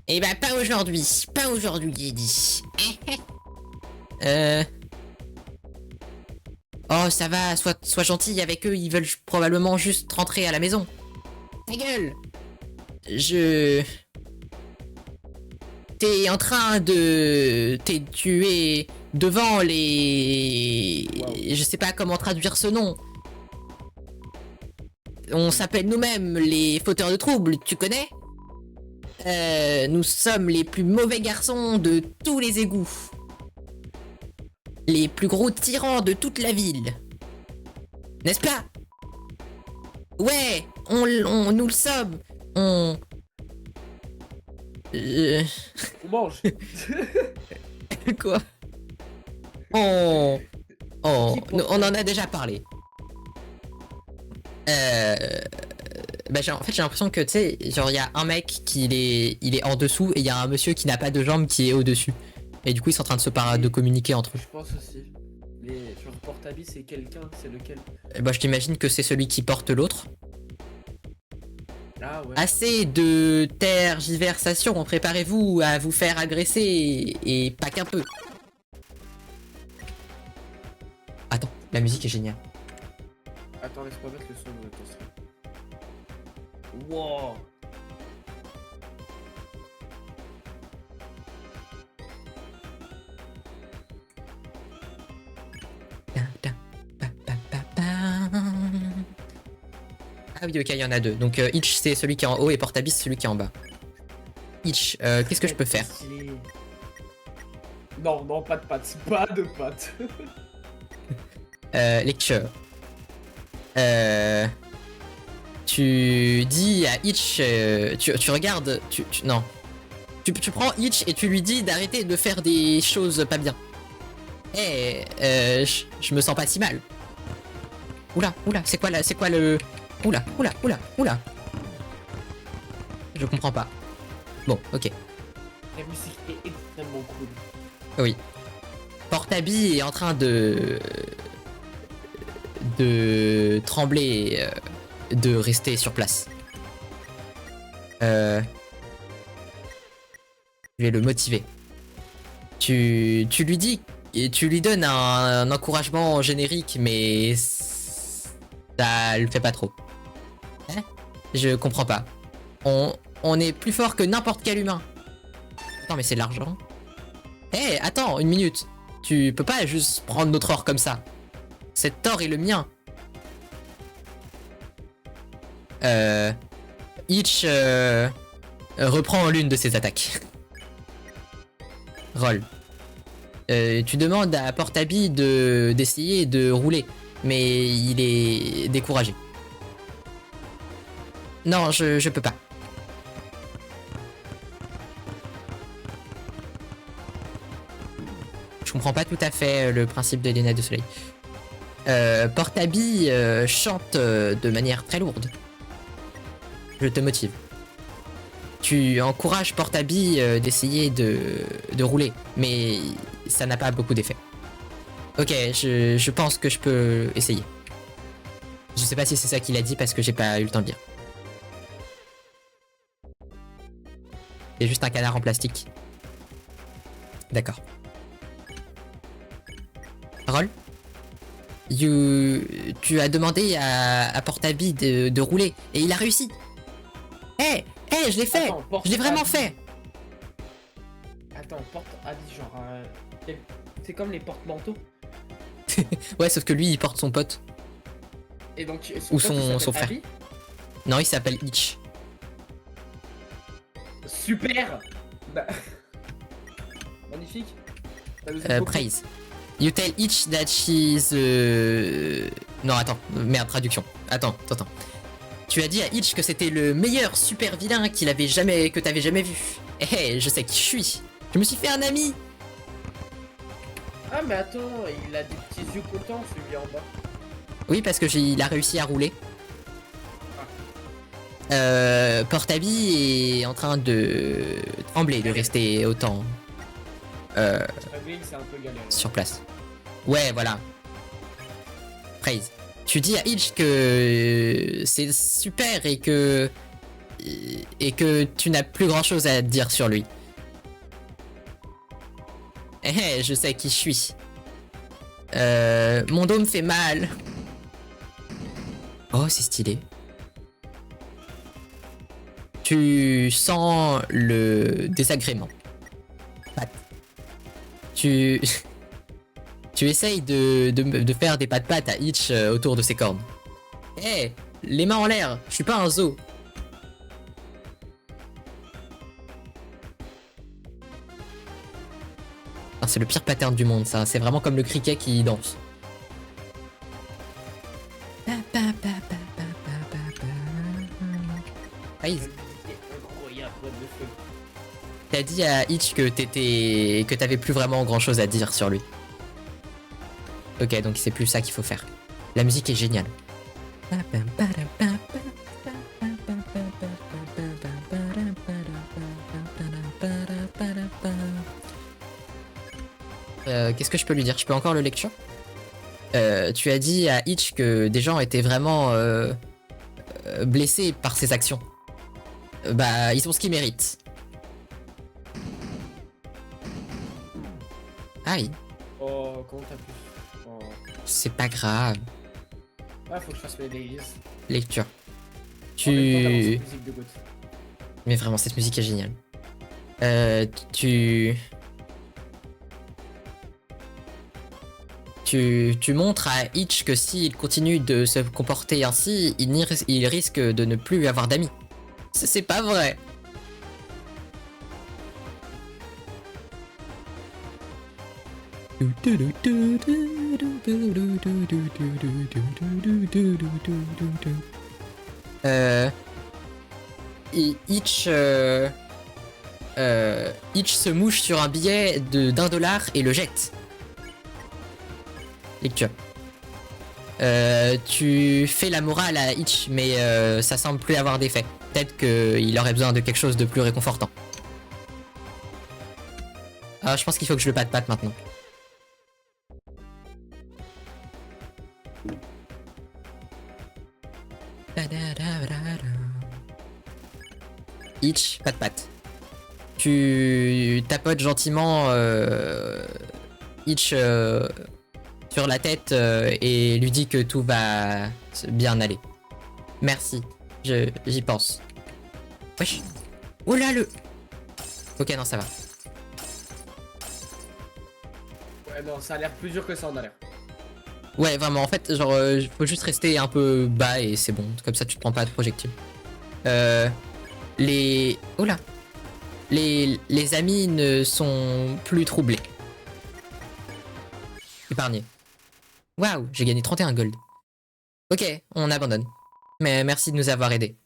Eh ben, pas aujourd'hui. Pas aujourd'hui, j'ai dit. Oh, ça va, sois gentil avec eux, ils veulent probablement juste rentrer à la maison. Ta gueule! T'es en train de... Tu es devant les... Wow. Je sais pas comment traduire ce nom. On s'appelle nous-mêmes les fauteurs de troubles, tu connais? Nous sommes les plus mauvais garçons de tous les égouts. Les plus gros tyrans de toute la ville. N'est-ce pas? Ouais, nous le sommes. On mange. Quoi? On Qui en a déjà parlé. Bah en fait j'ai l'impression que tu sais, genre il y a un mec il est en dessous et il y a un monsieur qui n'a pas de jambes qui est au dessus. Et du coup ils sont en train de communiquer entre eux. Je pense aussi. Mais genre porte-habit, c'est quelqu'un, c'est lequel? Bah je t'imagine que c'est celui qui porte l'autre. Ah ouais. Assez de tergiversation, préparez-vous à vous faire agresser et pas qu'un peu. Attends, la musique est géniale. Attends, laisse-moi mettre le son de ton stream. Wow. Ah oui, ok, il y en a deux. Donc Itch c'est celui qui est en haut et Portabis c'est celui qui est en bas. Itch, qu'est-ce que je peux faire? Non, non, pas de pattes. Pas de pattes. Lecture. Tu dis à Itch, tu regardes, non. Tu prends Itch et tu lui dis d'arrêter de faire des choses pas bien. Eh, je me sens pas si mal. Oula, c'est quoi le... Oula. Je comprends pas. Bon, ok. La musique est extrêmement cool. Oui. Portabi est en train de trembler, de rester sur place. Je vais le motiver. Tu lui dis et tu lui donnes un encouragement générique, mais ça le fait pas trop. Hein? Je comprends pas. On est plus fort que n'importe quel humain. Attends, mais c'est de l'argent. Eh, attends, une minute. Tu peux pas juste prendre notre or comme ça. Cet or est le mien. Itch reprend l'une de ses attaques. Roll. Tu demandes à Portabi d'essayer de rouler, mais il est découragé. Non, je peux pas. Je comprends pas tout à fait le principe des lunettes de soleil. Portabi chante de manière très lourde. Je te motive. Tu encourages Portabi d'essayer de rouler, mais ça n'a pas beaucoup d'effet. Ok, je pense que je peux essayer. Je sais pas si c'est ça qu'il a dit parce que j'ai pas eu le temps de lire. C'est juste un canard en plastique. D'accord. Roll. Tu as demandé à Portabi de rouler et il a réussi. Je l'ai fait. Attends, Je l'ai vraiment fait. Attends, porte-habit, genre... c'est comme les porte-manteaux. Ouais, sauf que lui, il porte son pote. Et donc, Ou pote, il son s'appelle frère. Abby. Non, il s'appelle Itch. Super. Bah... Magnifique. Ça nous aide beaucoup. Praise. You tell Itch that she's... Non, attends. Merde, traduction. Attends. Tu as dit à Itch que c'était le meilleur super vilain que t'avais jamais vu. Je sais qui je suis. Je me suis fait un ami. Ah mais attends, il a des petits yeux contents celui en bas. Oui, parce que il a réussi à rouler. Portabi est en train de trembler, de rester autant C'est un peu galère. sur place. Ouais, voilà. Praise. Tu dis à Itch que c'est super et que tu n'as plus grand chose à dire sur lui. Je sais qui je suis. Mon dos me fait mal. Oh, c'est stylé. Tu sens le désagrément. Tu essayes de faire des pas de patte à Itch autour de ses cornes. Les mains en l'air, je suis pas un zoo. Ah, c'est le pire pattern du monde, ça. C'est vraiment comme le criquet qui danse. Praise. Incroyable, what the fuck. T'as dit à Itch que t'avais plus vraiment grand chose à dire sur lui. Ok, donc c'est plus ça qu'il faut faire. La musique est géniale. Qu'est-ce que je peux lui dire? Je peux encore le lecture? Tu as dit à Itch que des gens étaient vraiment blessés par ses actions. Bah, ils ont ce qu'ils méritent. Aïe, Oh, comment t'as pu? Oh. c'est pas grave. Ah, faut que je fasse mes dailies. Lecture. En même temps, d'avoir Tu... cette musique de Goth. Mais vraiment, cette musique est géniale. Tu... Tu montres à Hitch que s'il continue de se comporter ainsi, il risque de ne plus avoir d'amis. C'est pas vrai. Hitch, Hitch se mouche sur un billet d'1 $ et le jette. Lecture. Tu fais la morale à Hitch, mais ça semble plus avoir d'effet. Peut-être qu'il aurait besoin de quelque chose de plus réconfortant. Ah, je pense qu'il faut que je le patte maintenant. Hitch, pat. Tu tapotes gentiment Hitch sur la tête et lui dis que tout va bien aller. Merci, j'y pense. Wesh. Oh là le... Ok, non, ça va. Ouais, non, ça a l'air plus dur que ça en a l'air. Ouais, vraiment, en fait, genre, faut juste rester un peu bas et c'est bon. Comme ça, tu te prends pas de projectiles. Oh là. Les amis ne sont plus troublés. Épargnés. Waouh, j'ai gagné 31 gold. Ok, on abandonne. Mais merci de nous avoir aidés.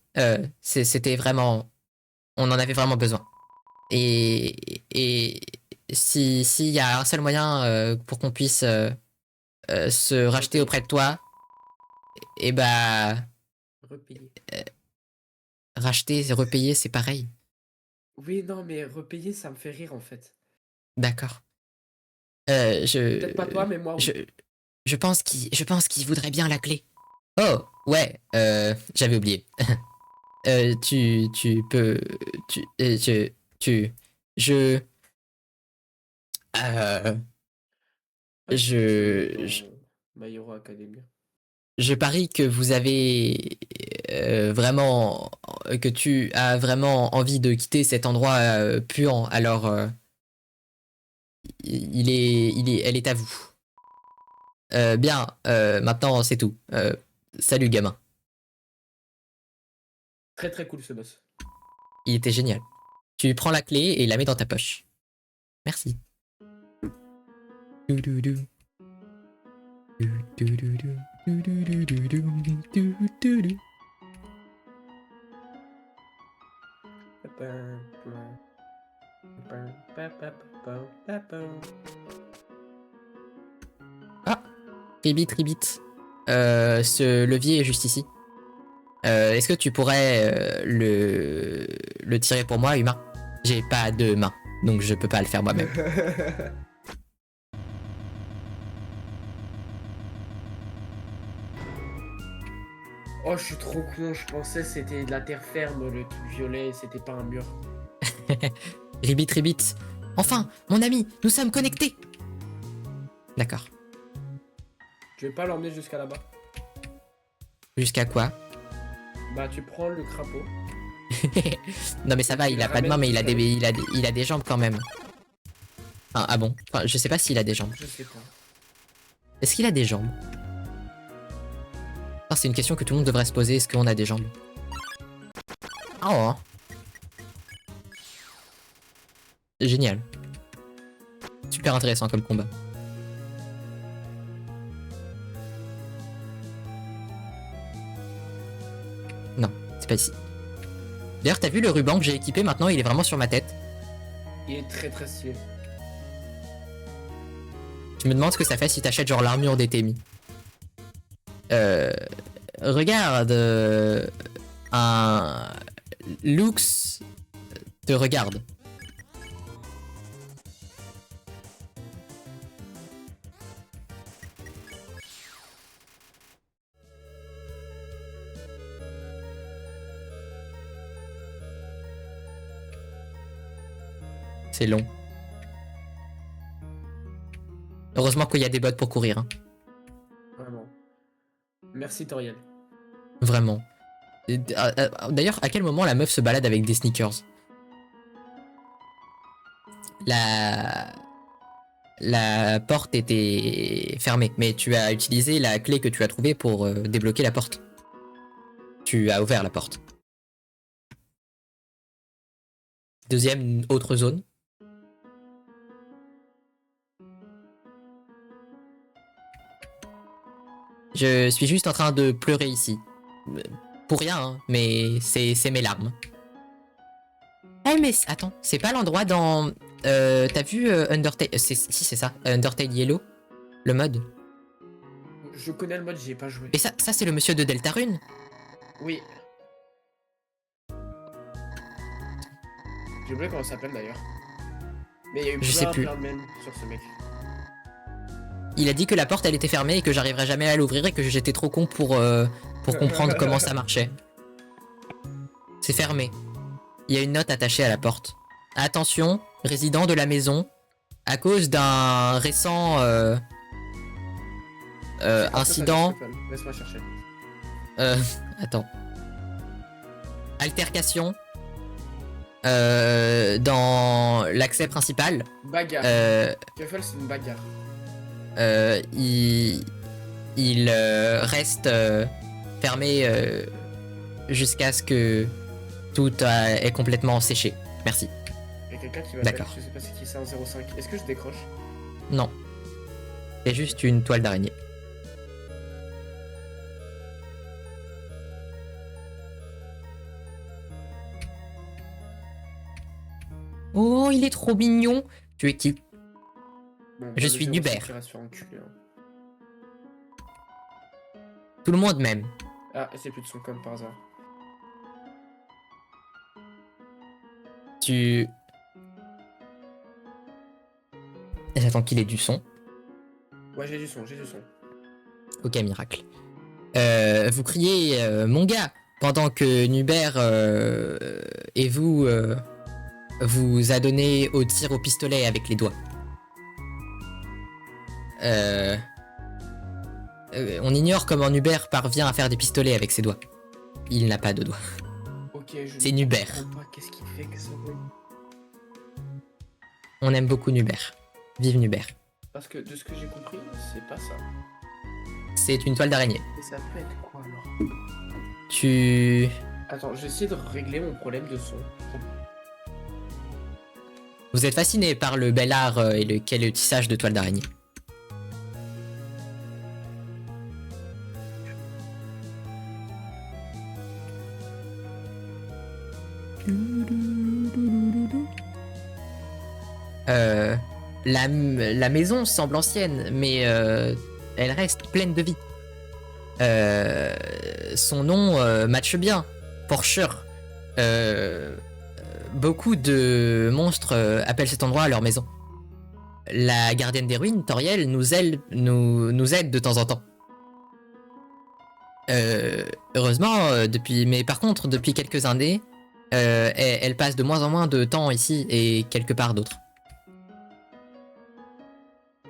C'était vraiment... On en avait vraiment besoin. Et s'il y a un seul moyen pour qu'on puisse se racheter auprès de toi, et bah... Repayer. Racheter, repayer, c'est pareil. Oui, non, mais repayer, ça me fait rire en fait. D'accord. Peut-être pas toi, mais moi, oui. Je pense qu'il voudrait bien la clé. Oh, ouais, j'avais oublié. Tu peux... Je... Euh, Ouais, tu peux jouer je, dans My Hero Academia. je parie que vous avez vraiment... que tu as vraiment envie de quitter cet endroit puant. Alors, elle est à vous. Bien, maintenant c'est tout. Salut gamin. Très très cool ce boss. Il était génial. Tu prends la clé et la mets dans ta poche. Merci. Ah, Ribit. Ce levier est juste ici. Est-ce que tu pourrais le tirer pour moi, humain? J'ai pas de main, donc je peux pas le faire moi-même. Oh, je suis trop con, je pensais que c'était de la terre ferme, le truc violet, c'était pas un mur. Ribit. Enfin, mon ami, nous sommes connectés. D'accord. Je vais pas l'emmener jusqu'à là-bas. Jusqu'à quoi? Bah, tu prends le crapaud. Non mais ça va, il a pas de main, mais il a des jambes quand même. Enfin, ah bon? Enfin, je sais pas s'il a des jambes. Je sais pas. Est-ce qu'il a des jambes? Oh, c'est une question que tout le monde devrait se poser. Est-ce qu'on a des jambes? Oh. Génial. Super intéressant comme combat. Non, c'est pas ici. D'ailleurs, t'as vu le ruban que j'ai équipé maintenant? Il est vraiment sur ma tête. Il est très très stylé. Je me demande ce que ça fait si t'achètes genre l'armure des Témis. Regarde. Un... Lux te regarde. C'est long. Heureusement qu'il y a des bots pour courir, hein. Vraiment. Merci Toriel. Vraiment. D'ailleurs, à quel moment la meuf se balade avec des sneakers? La porte était fermée, mais tu as utilisé la clé que tu as trouvée pour débloquer la porte. Tu as ouvert la porte. Deuxième, autre zone. Je suis juste en train de pleurer ici. Pour rien, hein, mais c'est mes larmes. Eh mais attends, c'est pas l'endroit dans... T'as vu Undertale... Si c'est ça, Undertale Yellow? Le mode. Je connais le mode, j'y ai pas joué. Et ça c'est le monsieur de Deltarune? Oui. J'ai oublié comment ça s'appelle d'ailleurs. Mais il y a eu Je sais plus. plein de mèmes sur ce mec. Il a dit que la porte elle était fermée et que j'arriverais jamais à l'ouvrir et que j'étais trop con pour comprendre comment ça marchait. C'est fermé. Il y a une note attachée à la porte. Attention, résident de la maison, à cause d'un récent incident... Laisse-moi chercher. Attends. Altercation dans l'accès principal. Bagarre. Scuffle, c'est une bagarre. Il reste fermé jusqu'à ce que tout est complètement séché. Merci. Il y a quelqu'un qui m'appelle, D'accord. je sais pas c'est qui, c'est un 05. Est-ce que je décroche? Non. C'est juste une toile d'araignée. Oh, il est trop mignon. Tu es qui? Bon, Je le suis 05 Hubert. qui va se faire enculer, hein. Tout le monde m'aime. Ah, c'est plus de son comme par hasard. Tu... J'attends qu'il ait du son. Ouais, j'ai du son, j'ai du son. Ok, miracle. Vous criez mon gars pendant que Hubert et vous vous adonnez au tir au pistolet avec les doigts. On ignore comment Hubert parvient à faire des pistolets avec ses doigts. Il n'a pas de doigts. Ok, je C'est ne Hubert. comprends pas qu'est-ce qu'il fait que ça vaut. On aime beaucoup Hubert. Vive Hubert. Parce que de ce que j'ai compris, c'est pas ça. C'est une toile d'araignée. Et ça peut être quoi alors? Tu... Attends, je vais essayer de régler mon problème de son. Vous êtes fasciné par le bel art et le tissage de toile d'araignée. La maison semble ancienne, mais elle reste pleine de vie. Son nom matche bien, pour sûr. Beaucoup de monstres appellent cet endroit leur maison. La gardienne des ruines, Toriel, nous aide de temps en temps. Heureusement, mais par contre, depuis quelques années, elle passe de moins en moins de temps ici et quelque part d'autre.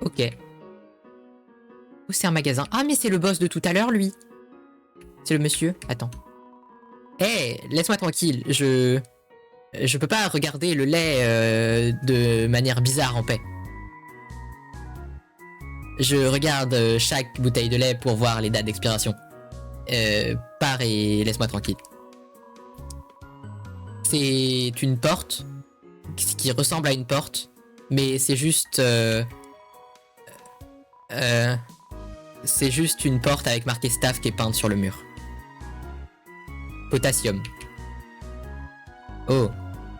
Ok. Oh, c'est un magasin. Ah, mais c'est le boss de tout à l'heure, lui. C'est le monsieur. Attends. Hé, laisse-moi tranquille. Je peux pas regarder le lait de manière bizarre en paix. Je regarde chaque bouteille de lait pour voir les dates d'expiration. Pars et laisse-moi tranquille. C'est une porte qui ressemble à une porte, mais c'est juste... c'est juste une porte avec marqué staff qui est peinte sur le mur. Potassium. Oh,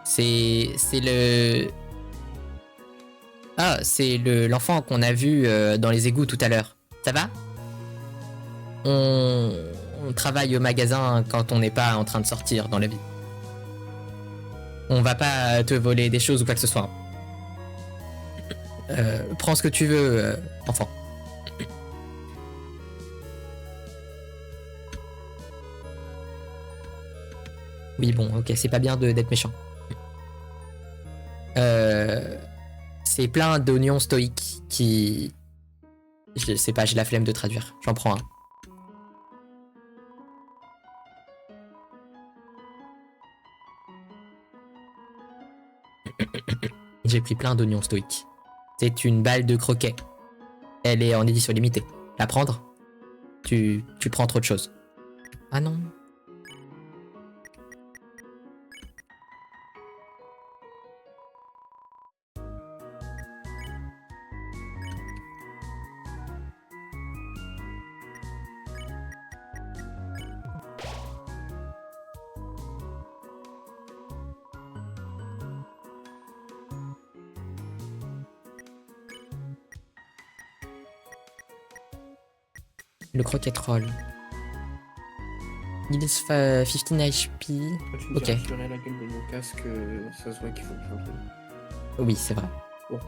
c'est le... Ah, c'est l'enfant qu'on a vu dans les égouts tout à l'heure. Ça va? On travaille au magasin quand on n'est pas en train de sortir dans la vie. On va pas te voler des choses ou quoi que ce soit. Prends ce que tu veux, enfant. Oui, bon, ok, c'est pas bien d'être méchant. C'est plein d'oignons stoïques qui... Je sais pas, j'ai la flemme de traduire. J'en prends un. J'ai pris plein d'oignons stoïques. C'est une balle de croquet. Elle est en édition limitée. La prendre? Tu prends trop de choses. Ah non. Le croquet troll. Il est 15 HP. Tu me Ok. diras, je ferai la gueule de mon casque, ça se voit qu'il faut le changer. Oui, c'est vrai. Bon,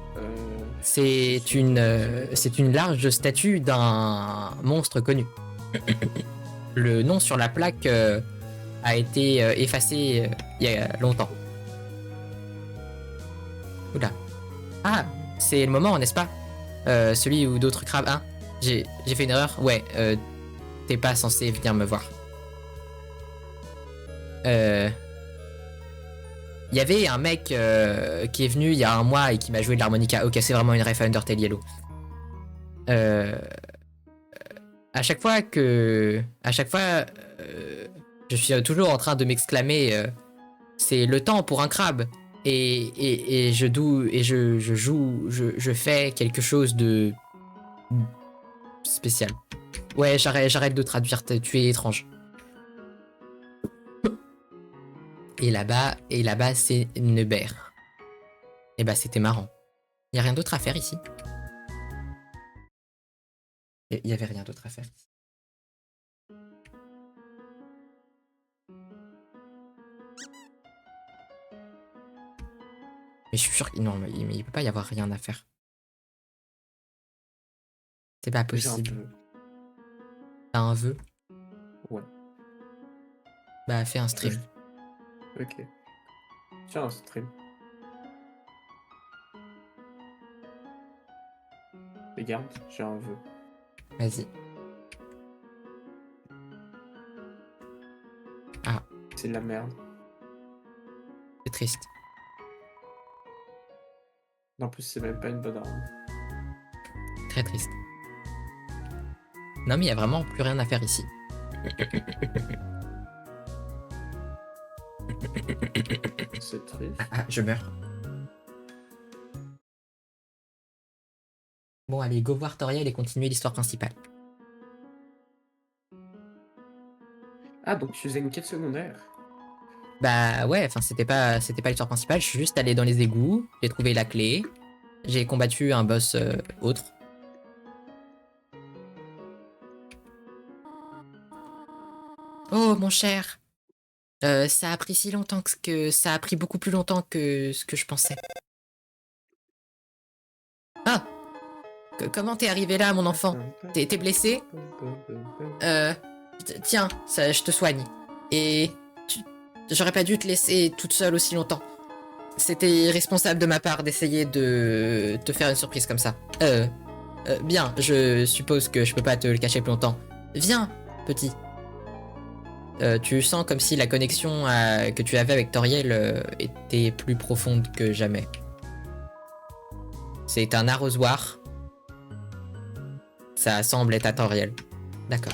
C'est une large statue d'un monstre connu. Le nom sur la plaque a été effacé il y a longtemps. Oula. Ah, c'est le moment, n'est-ce pas? Celui où d'autres crabes... Hein? J'ai fait une erreur? Ouais, t'es pas censé venir me voir. Il y avait un mec qui est venu il y a un mois et qui m'a joué de l'harmonica. Ok, c'est vraiment une ref à Undertale Yellow. À chaque fois, je suis toujours en train de m'exclamer c'est le temps pour un crabe. Et je fais quelque chose de spécial. Ouais, j'arrête de traduire, tu es étrange. Et là-bas, c'est Neber. Et bah, c'était marrant. Y a rien d'autre à faire ici. Il y avait rien d'autre à faire ici. Mais je suis sûr qu'il non, mais il peut pas y avoir rien à faire. C'est pas j'ai un possible. peu. T'as un vœu? Ouais. Bah, fais un stream. Ok. Tiens, un stream. Regarde, j'ai un vœu. Vas-y. Ah, C'est de la merde. c'est triste. En plus, c'est même pas une bonne arme. Très triste. Non, mais il y a vraiment plus rien à faire ici. C'est triste. Ah, je meurs. Bon, allez, go voir Toriel et continuer l'histoire principale. Ah, donc tu faisais une quête secondaire. Bah ouais, enfin c'était pas l'histoire principale, je suis juste allé dans les égouts, j'ai trouvé la clé, j'ai combattu un boss autre. Oh mon cher, ça a pris si longtemps ça a pris beaucoup plus longtemps que ce que je pensais. Ah, comment t'es arrivé là, mon enfant? T'es blessé? Tiens, ça, je te soigne. Et j'aurais pas dû te laisser toute seule aussi longtemps. C'était irresponsable de ma part d'essayer de te faire une surprise comme ça. Bien, je suppose que je peux pas te le cacher plus longtemps. Viens, petit. Tu sens comme si la connexion que tu avais avec Toriel était plus profonde que jamais. C'est un arrosoir. Ça semble être à Toriel. D'accord.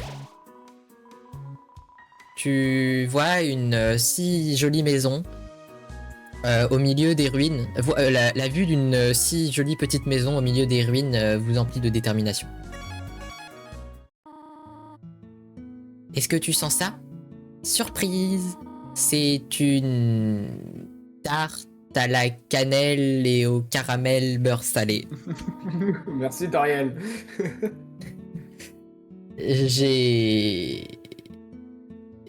Tu vois une si jolie maison au milieu des ruines. La vue d'une si jolie petite maison au milieu des ruines vous emplit de détermination. Est-ce que tu sens ça? Surprise! C'est une tarte à la cannelle et au caramel beurre salé. Merci, Doriel.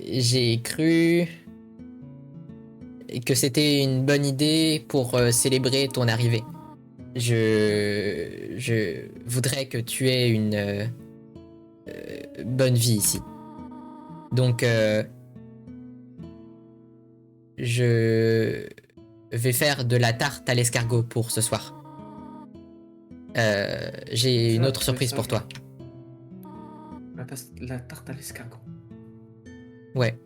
J'ai cru que c'était une bonne idée pour célébrer ton arrivée. Je voudrais que tu aies une bonne vie ici. Donc, je vais faire de la tarte à l'escargot pour ce soir. J'ai une Ça, autre surprise ça, pour toi. La tarte à l'escargot. Ouais.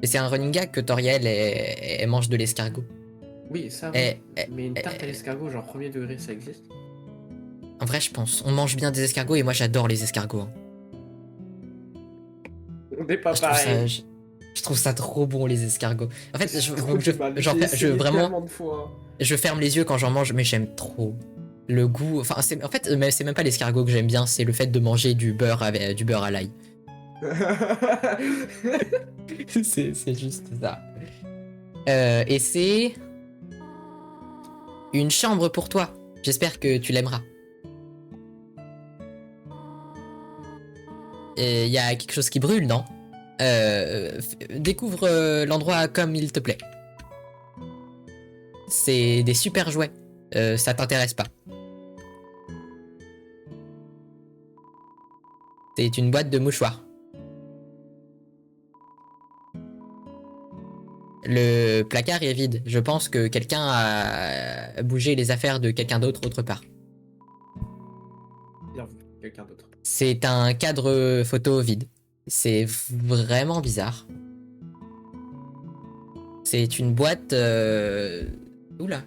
Et c'est un running gag que Toriel elle mange de l'escargot. Oui, ça oui. Et, Mais une tarte à l'escargot, genre premier degré, ça existe? en vrai, je pense. On mange bien des escargots et moi j'adore les escargots, hein. On n'est pas Je trouve ça, pareil. je trouve ça trop bon les escargots. En fait, J'ai trop du mal. J'ai je essayé vraiment, tellement de fois. je ferme les yeux quand j'en mange, mais j'aime trop le goût. Enfin, en fait, mais c'est même pas l'escargot que j'aime bien, c'est le fait de manger du beurre avec du beurre à l'ail. C'est juste ça. Et c'est une chambre pour toi. J'espère que tu l'aimeras. Et il y a quelque chose qui brûle, non? Découvre l'endroit comme il te plaît. C'est des super jouets. Ça t'intéresse pas. C'est une boîte de mouchoirs. Le placard est vide. Je pense que quelqu'un a bougé les affaires de quelqu'un d'autre autre part. Bien vu, quelqu'un d'autre. C'est un cadre photo vide. C'est vraiment bizarre. C'est une boîte... Oula.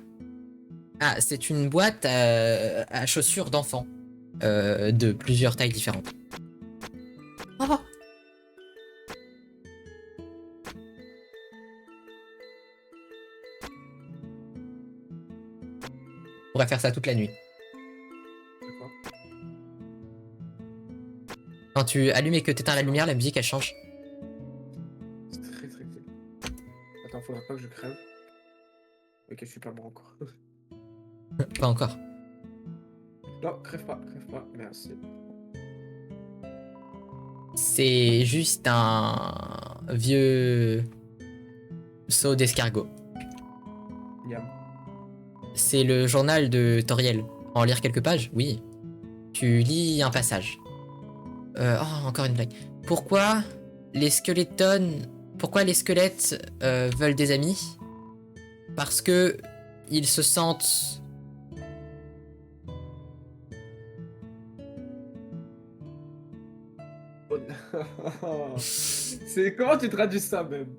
Ah, c'est une boîte à chaussures d'enfants. De plusieurs tailles différentes. Oh. On pourrait faire ça toute la nuit. D'accord. Quand tu allumes et que tu éteins la lumière, la musique elle change. C'est très très cool. Attends, faudra pas que je crève. Ok, je suis pas mort encore. Pas encore. Non, crève pas, merci. C'est juste un vieux seau d'escargot. Miam. C'est le journal de Toriel. En lire quelques pages? Oui. Tu lis un passage. Oh, encore une blague. Pourquoi les squelettes veulent des amis? Parce que ils se sentent... C'est comment tu traduis ça même?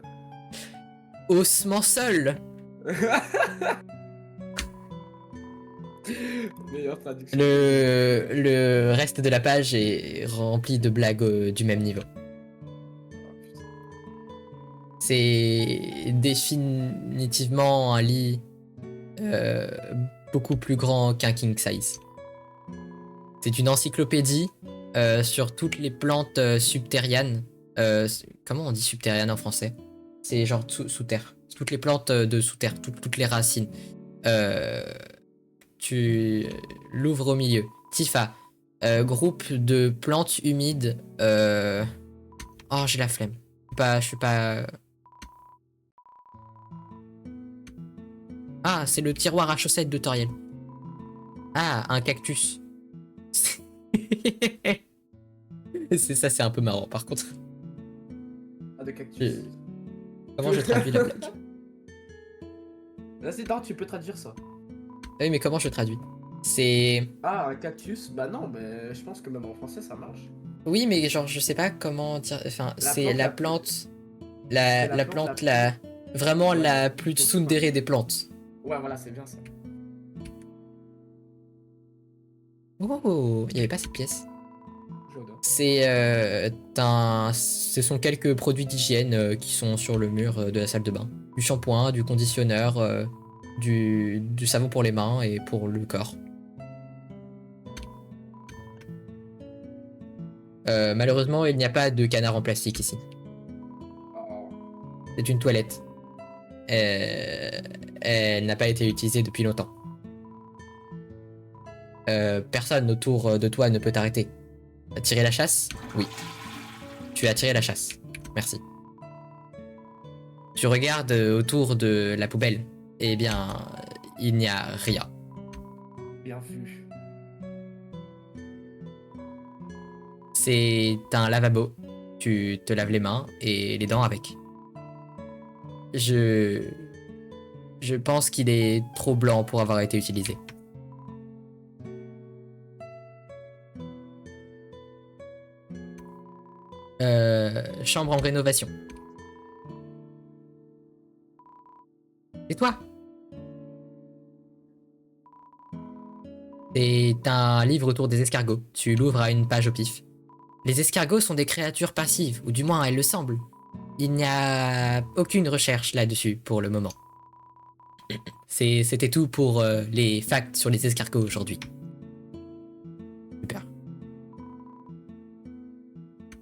haussement seuls. Meilleure traduction. Le reste de la page est rempli de blagues du même niveau. C'est définitivement un lit beaucoup plus grand qu'un king size. C'est une encyclopédie sur toutes les plantes subterranéennes. Comment on dit subterranéennes en français? C'est genre sous terre. Toutes les plantes de sous terre, toutes les racines. Tu l'ouvres au milieu. Tifa. Groupe de plantes humides. Oh, j'ai la flemme. Je suis pas... Ah, c'est le tiroir à chaussettes de Toriel. Ah, un cactus. C'est un peu marrant par contre. Ah, de cactus. Comment je traduis la blague? Vas-y, non, tu peux traduire ça. Oui, mais comment je traduis? C'est... Ah, un cactus? Bah non, mais je pense que même en français ça marche. Oui, mais genre, je sais pas comment dire... Enfin, c'est la plante... la La plante plante, vraiment Ouais, la plus tsundere des plantes. Ouais, voilà, c'est bien ça. Oh, il y avait pas cette pièce. J'adore. Ce sont quelques produits d'hygiène qui sont sur le mur de la salle de bain. Du shampoing, du conditionneur, du savon pour les mains et pour le corps. Malheureusement, il n'y a pas de canard en plastique ici. Oh. C'est une toilette. Elle n'a pas été utilisée depuis longtemps. Personne autour de toi ne peut t'arrêter. Tirer la chasse? Oui. Tu as tiré la chasse. Merci. Tu regardes autour de la poubelle. Eh bien, il n'y a rien. Bien vu. C'est un lavabo. Tu te laves les mains et les dents avec. Je pense qu'il est trop blanc pour avoir été utilisé. Chambre en rénovation. C'est toi. C'est un livre autour des escargots. Tu l'ouvres à une page au pif. Les escargots sont des créatures passives, ou du moins elles le semblent. Il n'y a aucune recherche là-dessus pour le moment. C'était tout pour les facts sur les escargots aujourd'hui. Super.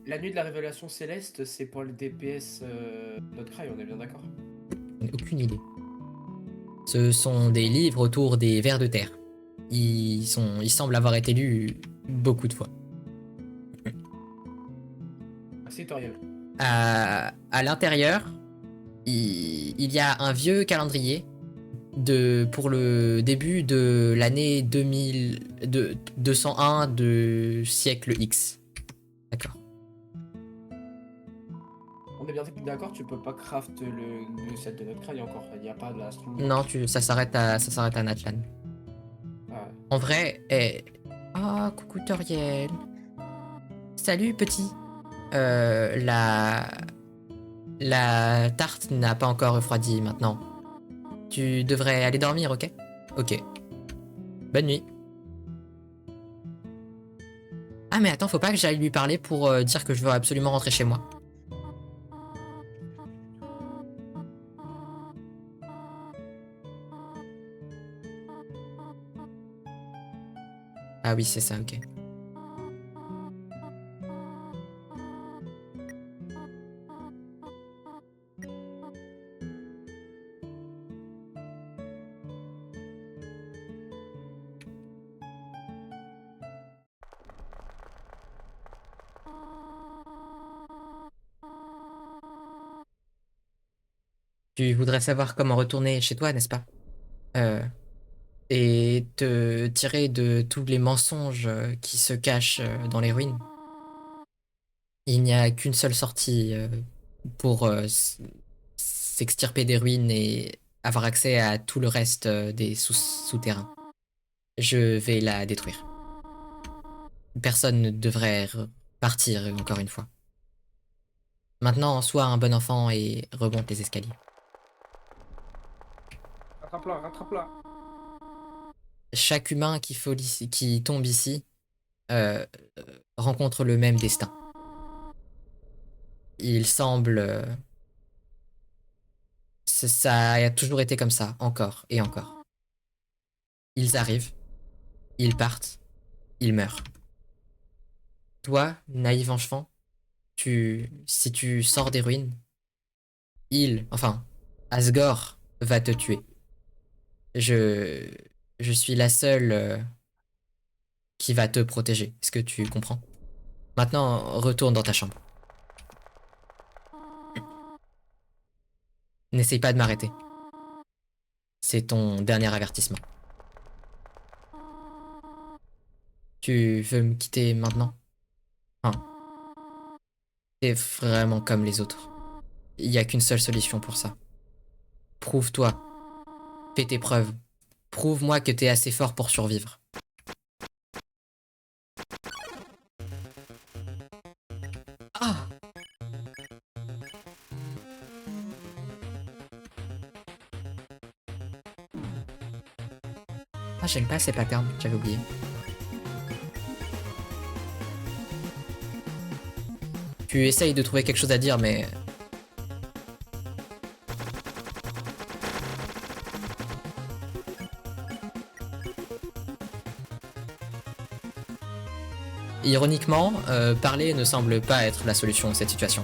La nuit de la révélation céleste, c'est pour le DPS Notcry, on est bien d'accord? Je n'ai aucune idée. Ce sont des livres autour des vers de terre. Ils semblent avoir été lus beaucoup de fois. Merci Toriel. À l'intérieur, il y a un vieux calendrier pour le début de l'année 201 de siècle X. D'accord. On est bien d'accord, tu peux pas craft le set de Notcry encore, il n'y a pas de la string. Non, ça s'arrête à Natlan. Ah, En vrai, oh, coucou Toriel. Salut petit. La tarte n'a pas encore refroidi maintenant. Tu devrais aller dormir, ok? Ok. Bonne nuit. Ah mais attends, faut pas que j'aille lui parler pour dire que je veux absolument rentrer chez moi. Ah oui, c'est ça, ok. Tu voudrais savoir comment retourner chez toi, n'est-ce pas? Et te tirer de tous les mensonges qui se cachent dans les ruines. Il n'y a qu'une seule sortie pour s'extirper des ruines et avoir accès à tout le reste des souterrains. Je vais la détruire. Personne ne devrait partir encore une fois. Maintenant, sois un bon enfant et remonte les escaliers. rattrape-la, rattrape-la. Chaque humain qui tombe ici euh, rencontre le même destin. Il semble... ça a toujours été comme ça, encore et encore. Ils arrivent, ils partent, ils meurent. Toi, naïf enfant, si tu sors des ruines, Asgore va te tuer. Je, je suis la seule qui va te protéger. Est-ce que tu comprends? Maintenant, retourne dans ta chambre. N'essaye pas de m'arrêter. C'est ton dernier avertissement. Tu veux me quitter maintenant? Hein. T'es vraiment comme les autres. Il n'y a qu'une seule solution pour ça. Prouve-toi. Fais tes preuves. Prouve-moi que t'es assez fort pour survivre. Ah! Ah, j'aime pas ces patterns, j'avais oublié. Tu essayes de trouver quelque chose à dire, mais... Ironiquement, parler ne semble pas être la solution à cette situation.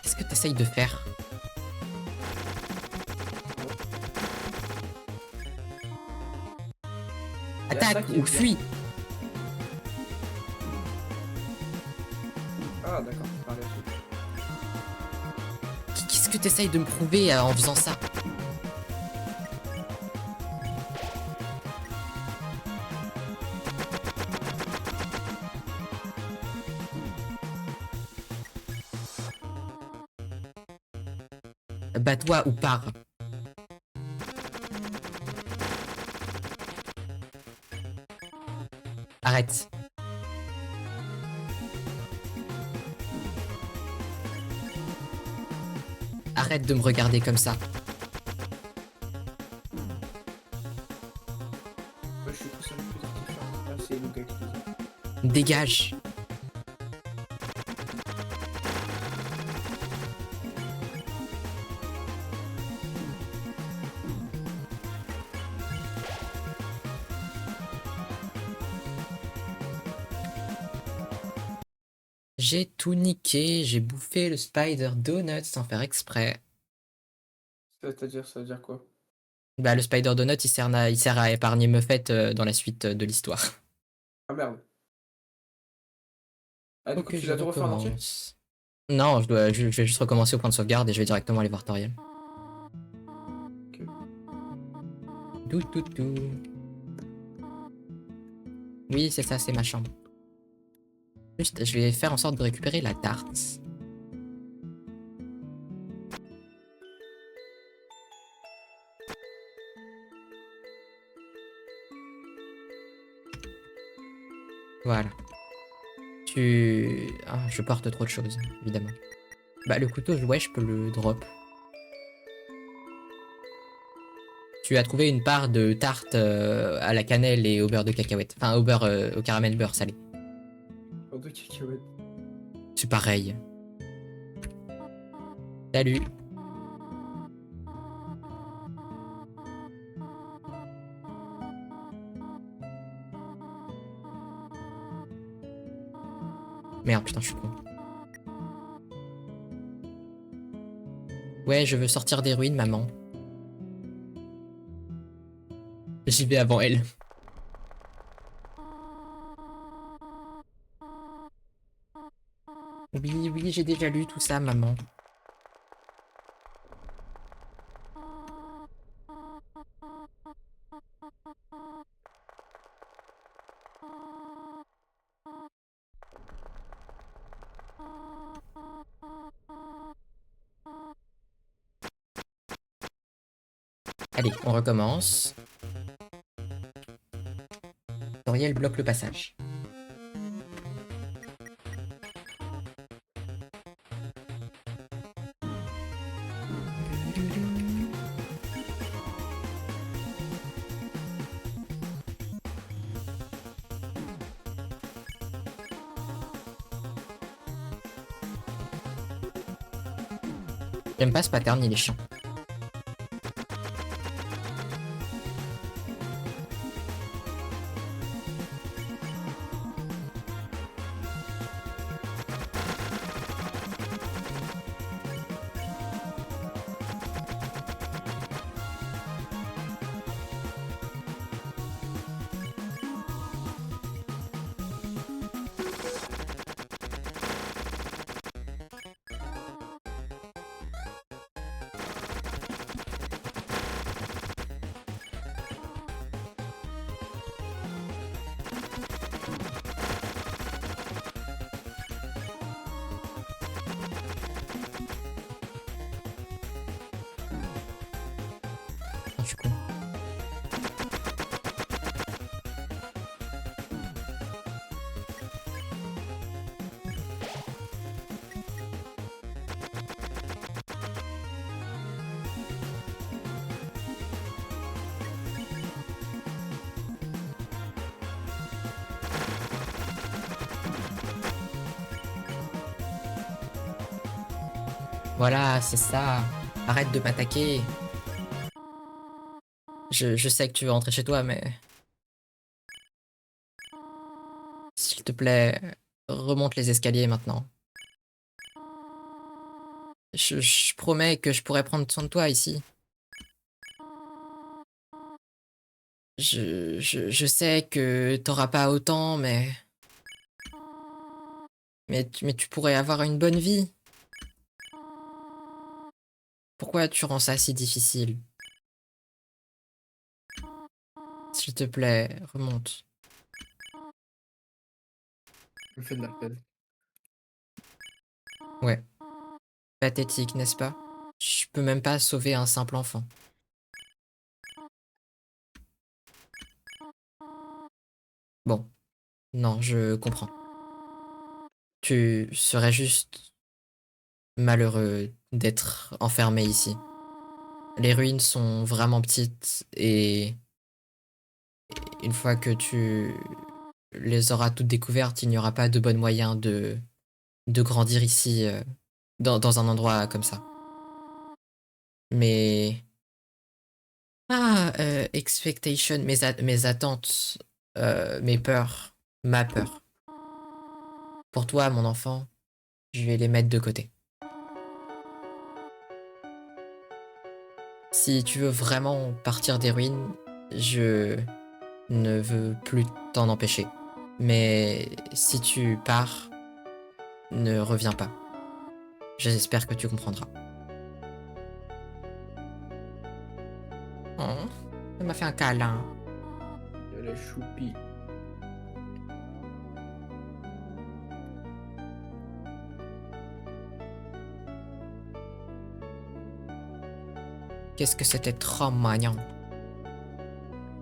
Qu'est-ce que t'essayes de faire? Il y a ça Attaque qui est ou bien. fuis! Ah, d'accord. Par la suite. Qu'est-ce que t'essayes de me prouver en faisant ça? Bats-toi ou pars. Arrête. Arrête de me regarder comme ça. Ouais, je suis tout seul plus artificiel. Ah, c'est Luca qui faisait. Dégage. J'ai tout niqué, j'ai bouffé le Spider Donut sans faire exprès. C'est-à-dire, ça veut dire quoi? Bah le Spider Donut il sert à épargner Muffet dans la suite de l'histoire. Ah merde. Ah, du coup, Ok, tu je l'as tout refait en entier? recommence. Non, je vais juste recommencer au point de sauvegarde et je vais directement aller voir Toriel. Ok. Tout. Oui, c'est ça, c'est ma chambre. Juste, je vais faire en sorte de récupérer la tarte. Voilà. Ah, je porte trop de choses, évidemment. Bah, le couteau, ouais, je peux le drop. Tu as trouvé une part de tarte à la cannelle et au beurre de cacahuète. Enfin, au beurre, au caramel beurre salé. En deux cacahuètes. C'est pareil. Salut. Merde, putain, je suis con. Ouais, je veux sortir des ruines, maman. J'y vais avant elle. Oui, j'ai déjà lu tout ça, maman. Allez, on recommence. Toriel bloque le passage. J'aime pas ce pattern, il est chiant. Ah, je suis con. Voilà, c'est ça. Arrête de m'attaquer. Je sais que tu veux rentrer chez toi, mais... S'il te plaît, remonte les escaliers maintenant. Je promets que je pourrai prendre soin de toi ici. Je sais que t'auras pas autant, mais tu pourrais avoir une bonne vie. Pourquoi tu rends ça si difficile? S'il te plaît, remonte. Ça me fait de la peine. Ouais. Pathétique, n'est-ce pas? Je peux même pas sauver un simple enfant. Bon, non, je comprends. Tu serais juste malheureux d'être enfermé ici. Les ruines sont vraiment petites et une fois que tu les auras toutes découvertes, il n'y aura pas de bon moyen de grandir ici dans un endroit comme ça. Mais... expectation, mes attentes, mes peurs, ma peur. Pour toi, mon enfant, je vais les mettre de côté. Si tu veux vraiment partir des ruines, je ne veux plus t'en empêcher. Mais si tu pars, ne reviens pas. J'espère que tu comprendras. Oh, elle m'a fait un câlin. Elle est choupie. Qu'est-ce que c'était trop mignon.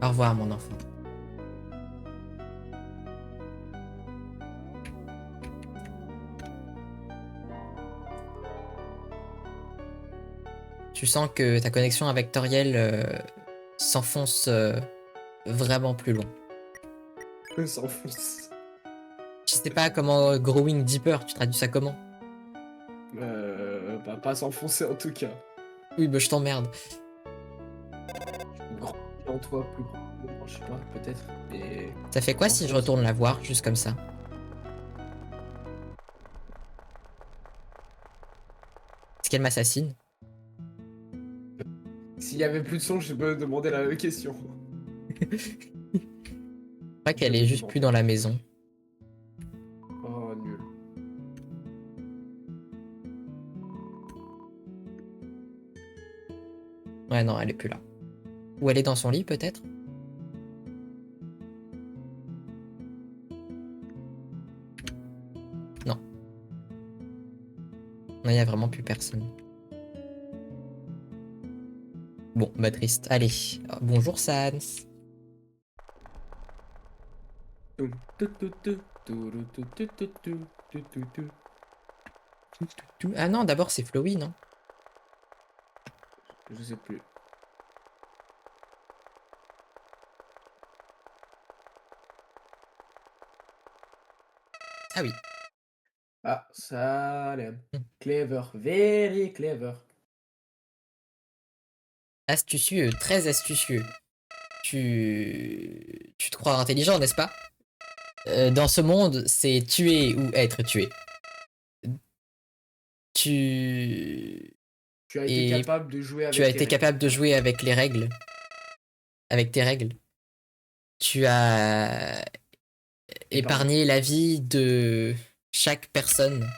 Au revoir, mon enfant. Tu sens que ta connexion avec Toriel s'enfonce vraiment plus loin. Elle s'enfonce. Je sais pas comment growing deeper, tu traduis ça comment? Bah, pas s'enfoncer en tout cas. Oui, bah je t'emmerde. Grand en toi, plus grand. Je sais pas, peut-être. Mais Ça fait quoi si je retourne la voir, juste comme ça? Est-ce qu'elle m'assassine? s'il y avait plus de son, je me demandais la même question. Je crois qu'elle est juste plus dans la maison. Oh, nul. Ouais, non, elle est plus là. Ou elle est dans son lit, peut-être? Non. Non, il y a vraiment plus personne. Bon, bah triste. Allez, bonjour Sans. Ah non, d'abord c'est Flowey, non? Je sais plus. Ah oui. Ah, Salem. Hmm. Clever, very clever. Astucieux, très astucieux. Tu te crois intelligent, n'est-ce pas? Dans ce monde, c'est tuer ou être tué. Tu... Tu as été Et capable de jouer avec tu as tes été règles. capable de jouer avec les règles. Avec tes règles. Tu as épargné la vie de chaque personne.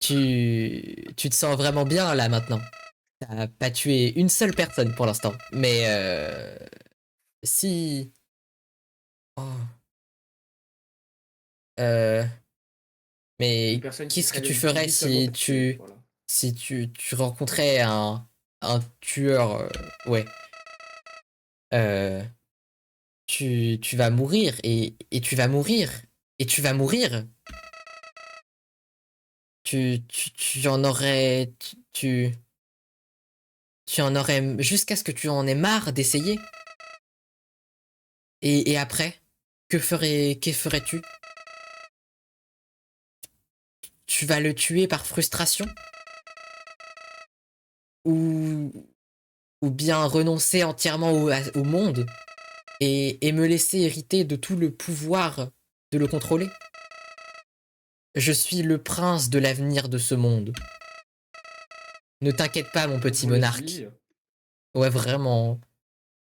Tu te sens vraiment bien là maintenant. T'as pas tué une seule personne pour l'instant. Mais si... Oh. Euh, Une mais personne qui qu'est-ce que ferait tu le du ferais lit seulement si pour tuer, tu... voilà. Si tu rencontrais un tueur... ouais. Euh, tu vas mourir et tu vas mourir. Et tu vas mourir. Tu en aurais... Tu en aurais jusqu'à ce que tu en aies marre d'essayer. Et après, que ferais-tu? Tu vas le tuer par frustration? Ou, ou bien renoncer entièrement au monde et me laisser hériter de tout le pouvoir de le contrôler? Je suis le prince de l'avenir de ce monde. Ne t'inquiète pas, mon petit Pour les monarque. filles, Ouais, vraiment.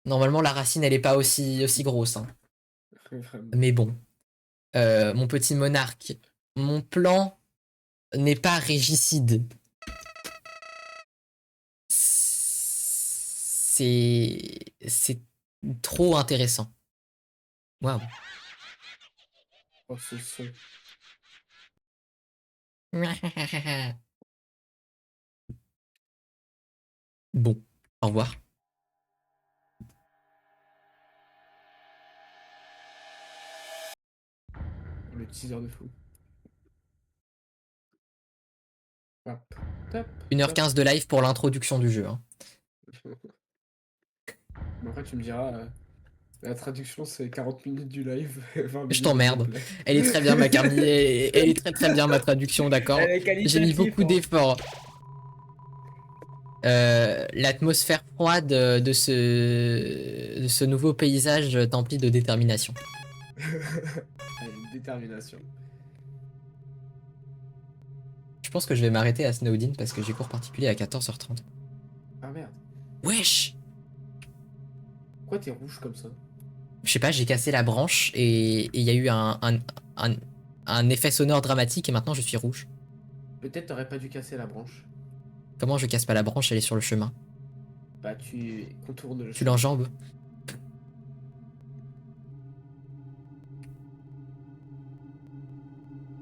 Normalement, la racine, elle est pas aussi grosse. Hein. vraiment. Mais bon. Mon petit monarque, mon plan n'est pas régicide. C'est trop intéressant. Waouh. Oh, ce son. Bon, au revoir. Le teaser de fou. Hop, top, 1h15 de live pour l'introduction du jeu. Hein. Mais après, tu me diras, la traduction, c'est 40 minutes du live, 20 Je minutes de t'emmerde. gameplay. Elle est très bien, ma Carmi. Elle est très très bien, ma traduction, d'accord. Elle est J'ai mis qualitative, beaucoup hein. d'efforts. L'atmosphère froide de ce nouveau paysage empli de détermination. Allez, détermination. Je pense que je vais m'arrêter à Snowdin parce que j'ai cours particulier à 14h30. Ah merde. Wesh! Pourquoi t'es rouge comme ça? Je sais pas, j'ai cassé la branche et il y a eu un effet sonore dramatique et maintenant je suis rouge. Peut-être t'aurais pas dû casser la branche. Comment je casse pas la branche, elle est sur le chemin. Bah, tu contournes le Tu chemin. l'enjambes.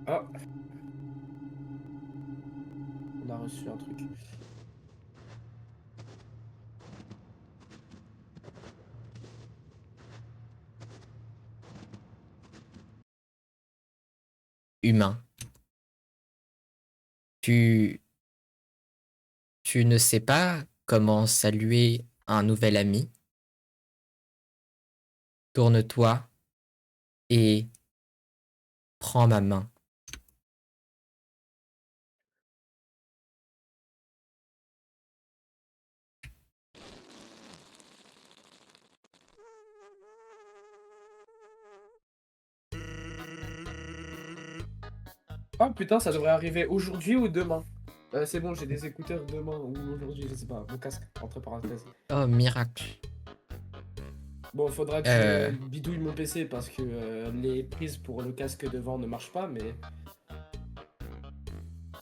Ah! On a reçu un truc. Humain. Tu... Tu ne sais pas comment saluer un nouvel ami. Tourne-toi et prends ma main. Ah putain, ça devrait arriver aujourd'hui ou demain. C'est bon, j'ai des écouteurs demain ou aujourd'hui, je sais pas. Mon casque, entre parenthèses. Oh, miracle. Bon, faudra que Euh, je bidouille mon PC parce que les prises pour le casque devant ne marchent pas, mais...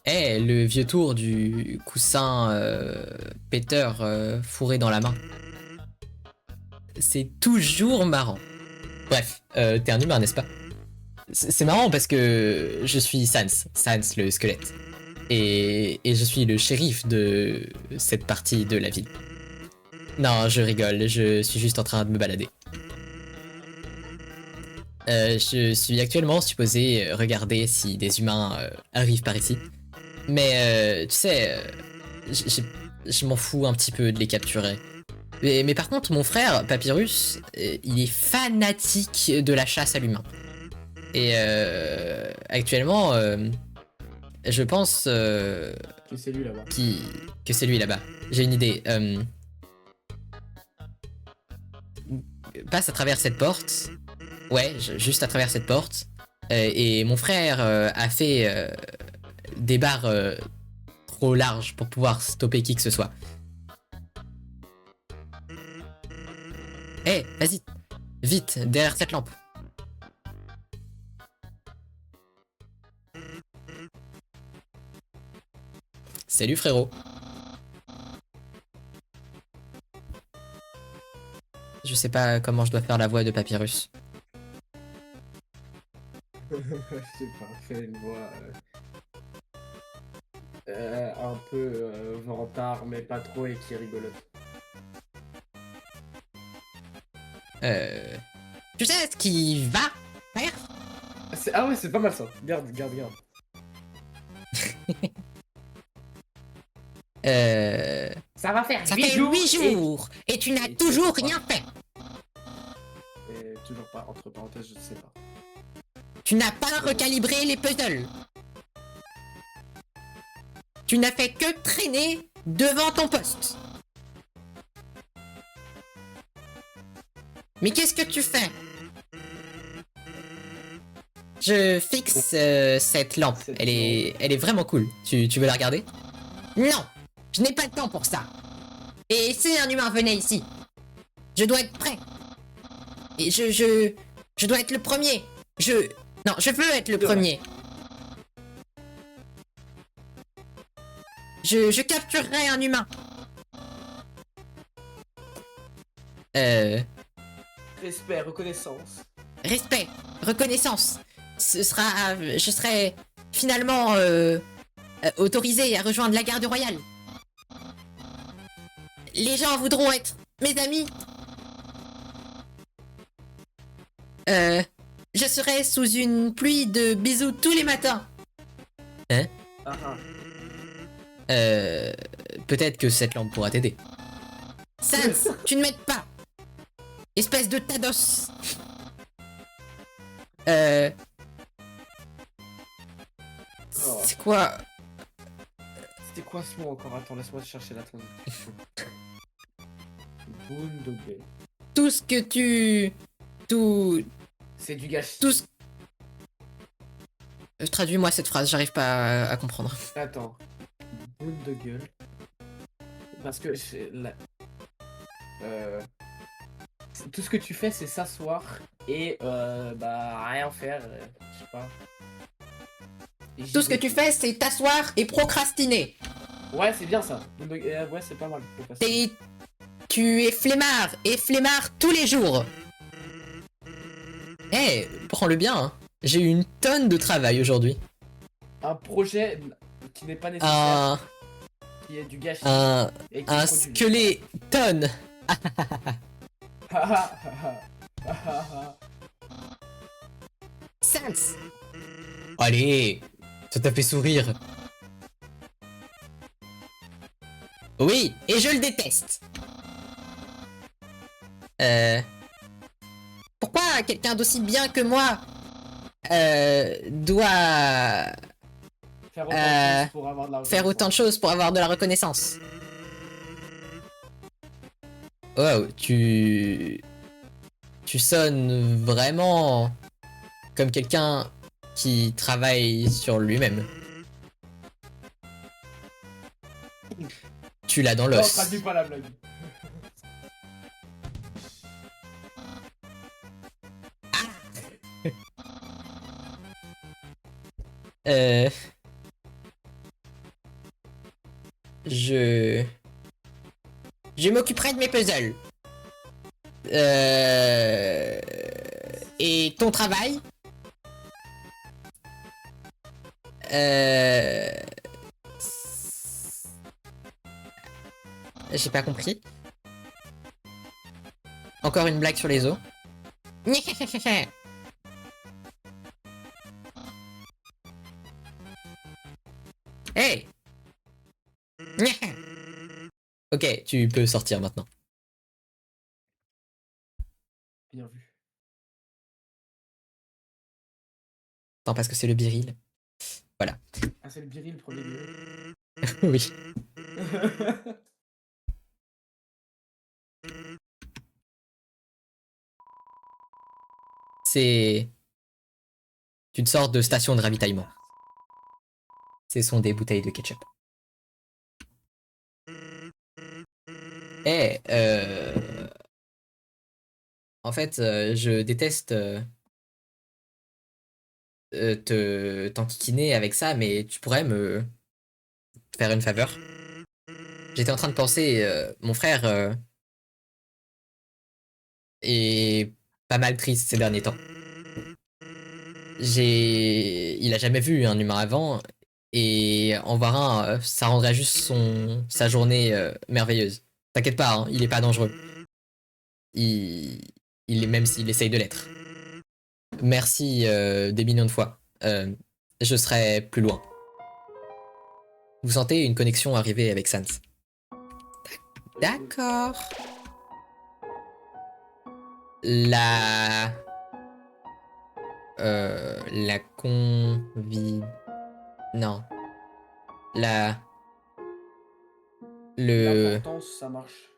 Eh, le vieux tour du coussin péteur fourré dans la main. C'est toujours marrant. Bref, t'es un humain, n'est-ce pas? C'est marrant parce que je suis Sans le squelette. Et je suis le shérif de cette partie de la ville. Non, je rigole, je suis juste en train de me balader. Je suis actuellement supposé regarder si des humains arrivent par ici. Mais tu sais, je m'en fous un petit peu de les capturer. Mais par contre, mon frère, Papyrus, il est fanatique de la chasse à l'humain. Et actuellement, je pense Que c'est lui là-bas. que c'est lui là-bas. J'ai une idée. Passe à travers cette porte. Ouais, juste à travers cette porte. Et mon frère a fait des barres trop larges pour pouvoir stopper qui que ce soit. Eh, vas-y, vite, derrière cette lampe. Salut frérot. Je sais pas comment je dois faire la voix de Papyrus. Je sais pas, fais une voix un peu vantard, mais pas trop et qui rigolote. Tu sais ce qui va faire? Ah ouais, c'est pas mal ça. Garde. Ça va faire Ça 8 fait jours 8 jours et tu n'as toujours rien fait. Et toujours pas, entre parenthèses, je sais pas. Tu n'as pas recalibré les puzzles. Tu n'as fait que traîner devant ton poste. Mais qu'est-ce que tu fais? Je fixe cette lampe. Cette Elle est vraiment cool. Tu veux la regarder? Non, je n'ai pas le temps pour ça. Et si un humain venait ici, je dois être prêt. Et je dois être le premier. Non, je veux être le premier. Je capturerai un humain. Respect, reconnaissance. Respect, reconnaissance. Je serai finalement autorisé à rejoindre la garde royale. Les gens voudront être mes amis. Je serai sous une pluie de bisous tous les matins. Hein? Ah ah. Peut-être que cette lampe pourra t'aider. Sans, tu ne m'aides pas. Espèce de Tados. Oh. C'est quoi? C'était quoi ce mot encore? Attends, laisse-moi chercher la traduction. Boondoggle. Tout ce que tu... Tout... C'est du gâchis. Tout ce... Traduis-moi cette phrase, j'arrive pas à comprendre. Attends. Boondoggle. Parce que tout ce que tu fais, c'est s'asseoir et rien faire. Je sais pas. Tout ce que tu fais, c'est t'asseoir et procrastiner. Ouais, c'est bien ça. Ouais, c'est pas mal. Tu es flemmard et flemmard tous les jours. Eh, prends-le bien. Hein. J'ai eu une tonne de travail aujourd'hui. Un projet qui n'est pas nécessaire. Qui est du gâchis. Un et skeleton. Sans. Allez, ça t'a fait sourire. Oui, et je le déteste. Pourquoi quelqu'un d'aussi bien que moi doit faire autant de choses pour avoir de la reconnaissance? Wow, tu sonnes vraiment comme quelqu'un qui travaille sur lui-même. Tu l'as dans Non, l'os. traduis pas la blague. Je m'occuperai de mes puzzles. Et ton travail? J'ai pas compris. Encore une blague sur les os. Hey! Ok, tu peux sortir maintenant. Bien vu. Non, parce que c'est le biril. Voilà. Ah, c'est le biril, le premier biril. Oui. C'est une sorte de station de ravitaillement. Ce sont des bouteilles de ketchup. Eh, en fait, je déteste t'enquiquiner avec ça, mais tu pourrais me faire une faveur? J'étais en train de penser, mon frère est pas mal triste ces derniers temps. Il a jamais vu un humain avant, et en voir un, ça rendrait juste sa journée merveilleuse. T'inquiète pas, hein, il est pas dangereux. Il est, même s'il essaye de l'être. Merci des millions de fois. Je serai plus loin. Vous sentez une connexion arriver avec Sans. D'accord. La convi... Non. L'importance, ça marche.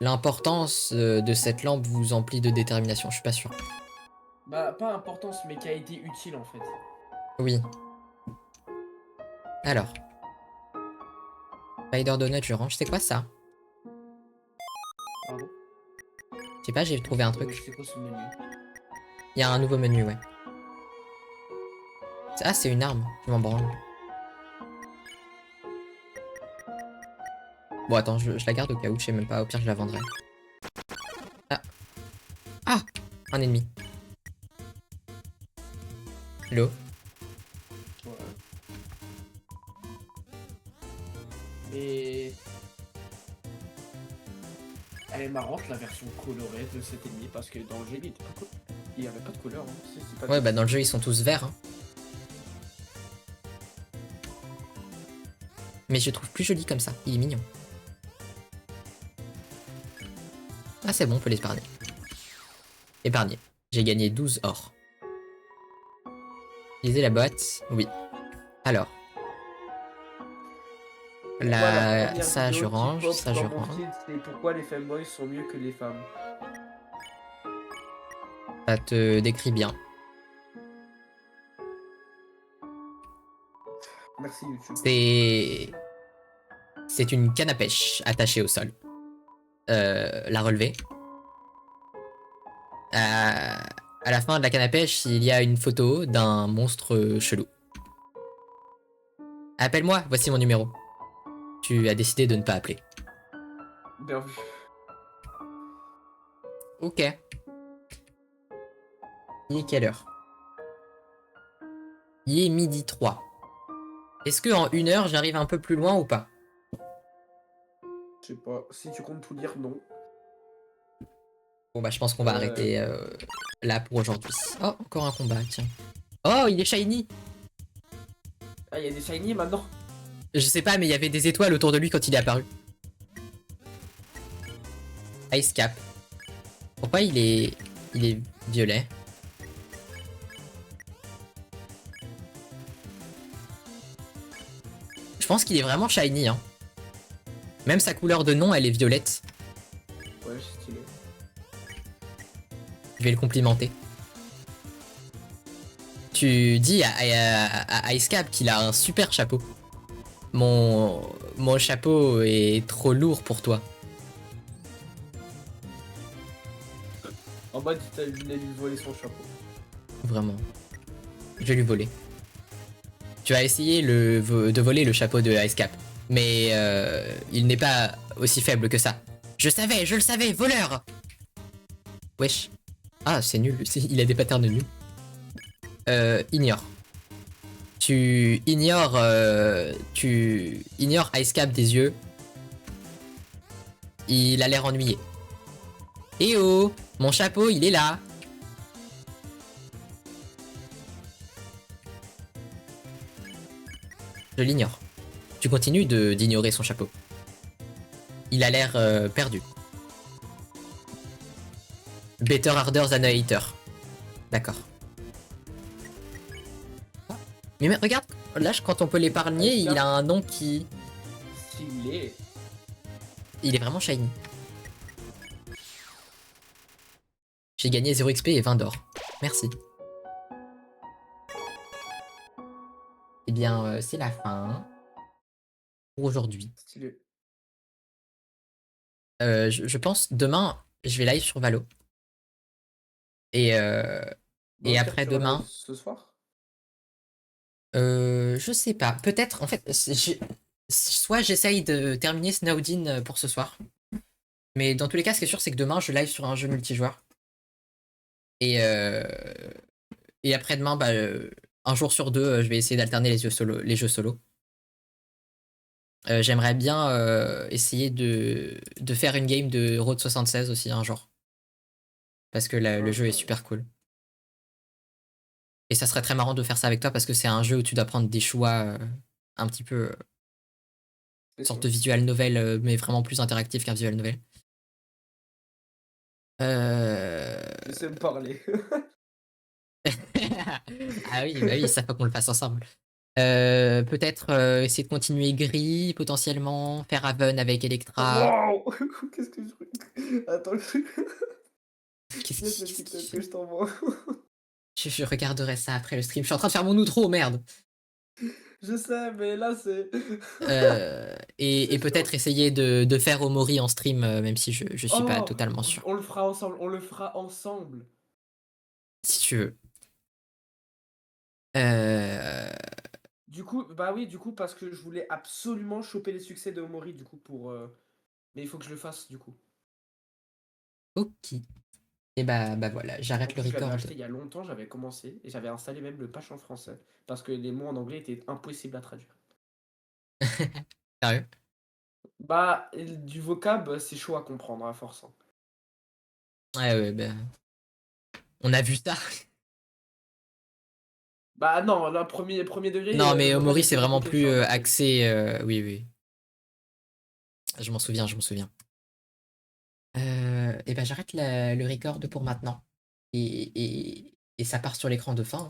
L'importance de cette lampe vous emplit de détermination, je suis pas sûr. Bah, pas importance, mais qui a été utile en fait. Oui. Alors. Spider Donut, je range. C'est quoi ça? Pardon. Je sais pas, j'ai trouvé un truc. C'est quoi ce menu? Il y a un nouveau menu, ouais. Ah, c'est une arme. Je m'en branle. Bon, attends, je la garde au cas où. Je sais même pas. Au pire, je la vendrai. Ah. Ah! Un ennemi. L'eau. Ouais. Mais... Elle est marrante la version colorée de cet ennemi parce que dans le jeu il y avait pas de couleur. Hein. C'est pas Ouais, bah dans le jeu, ils sont tous verts. Hein. Mais je le trouve plus joli comme ça. Il est mignon. Ah, c'est bon, on peut l'épargner. Épargner. J'ai gagné 12 or. Utiliser la boîte. Oui. Alors. La première Ça, je vidéo qui range. pop Ça, dans je mon range. feed, c'est pourquoi les femboys sont mieux que les femmes. Ça te décrit bien. Merci YouTube. C'est une canne à pêche attachée au sol. La relever. À la fin de la canne à pêche, il y a une photo d'un monstre chelou. Appelle-moi, voici mon numéro. Tu as décidé de ne pas appeler. Bien vu. Ok. Il est quelle heure? Il est midi 3. Est-ce que en 1 heure, j'arrive un peu plus loin ou pas? Je sais pas. Si tu comptes tout dire, non. Bon bah je pense qu'on va arrêter là pour aujourd'hui. Oh, encore un combat, tiens. Oh, il est shiny! Ah, il y a des shiny maintenant. Je sais pas, mais il y avait des étoiles autour de lui quand il est apparu. Ice Cap. Pourquoi il est violet? Je pense qu'il est vraiment shiny, hein. Même sa couleur de nom, elle est violette. Ouais, c'est stylé. Je vais le complimenter. Tu dis à Ice Cap qu'il a un super chapeau. Mon chapeau est trop lourd pour toi. En bas, tu t'as lui voler son chapeau. Vraiment. Je vais lui voler. Tu as essayé de voler le chapeau de Ice Cap. Mais il n'est pas aussi faible que ça. Je le savais, voleur! Wesh. Ah, c'est nul. Il a des patterns nuls. Ignore. Tu ignores Ice Cap des yeux. Il a l'air ennuyé. Eh oh, mon chapeau, il est là. Je l'ignore. Tu continues d'ignorer son chapeau. Il a l'air perdu. Better harder than a hater. D'accord. Mais regarde, là, quand on peut l'épargner, il a un nom qui... Stylé. Il est vraiment shiny. J'ai gagné 0 XP et 20 d'or. Merci. Eh bien, c'est la fin pour aujourd'hui. Stylé. Je pense demain, je vais live sur Valo. Et après demain, Ce soir. je sais pas. Peut-être, en fait, soit j'essaye de terminer Snowdin pour ce soir. Mais dans tous les cas, ce qui est sûr, c'est que demain, je live sur un jeu multijoueur. Et après-demain, bah, un jour sur deux, je vais essayer d'alterner les jeux solo. J'aimerais bien essayer de faire une game de Road 76 aussi un jour. Parce que le jeu est super cool. Et ça serait très marrant de faire ça avec toi parce que c'est un jeu où tu dois prendre des choix un petit peu... une sorte de visual novel, mais vraiment plus interactif qu'un visual novel. Laissez me parler. Ah oui, bah oui, ça faut qu'on le fasse ensemble. Peut-être essayer de continuer Gris, potentiellement, faire Haven avec Electra. Wow. Qu'est-ce que je... Attends, Qu'est-ce laisse le qui- TikTok que je t'envoie. Je regarderai ça après le stream. Je suis en train de faire mon outro, merde. Je sais, mais là, c'est. Et C'est peut-être chiant. essayer de faire Omori en stream, même si je suis pas Oh, totalement sûr. on le fera ensemble, on le fera ensemble. Si tu veux. Euh, Du coup, bah oui, du coup, parce que je voulais absolument choper les succès de Omori, du coup, pour. Mais il faut que je le fasse, du coup. ok. Et bah voilà, En j'arrête le plus, je l'avais record. acheté il y a longtemps, j'avais commencé, et j'avais installé même le patch en français, parce que les mots en anglais étaient impossibles à traduire. Sérieux? Bah, du vocab, c'est chaud à comprendre à force, hein. Ouais, bah, on a vu ça. Bah non, là, premier degré, Non, le mais vocab Omori, est c'est plus vraiment compliqué que plus Sword Art Online. axé. Oui, oui. Je m'en souviens, je m'en souviens. Et ben j'arrête le record pour maintenant. Et ça part sur l'écran de fin.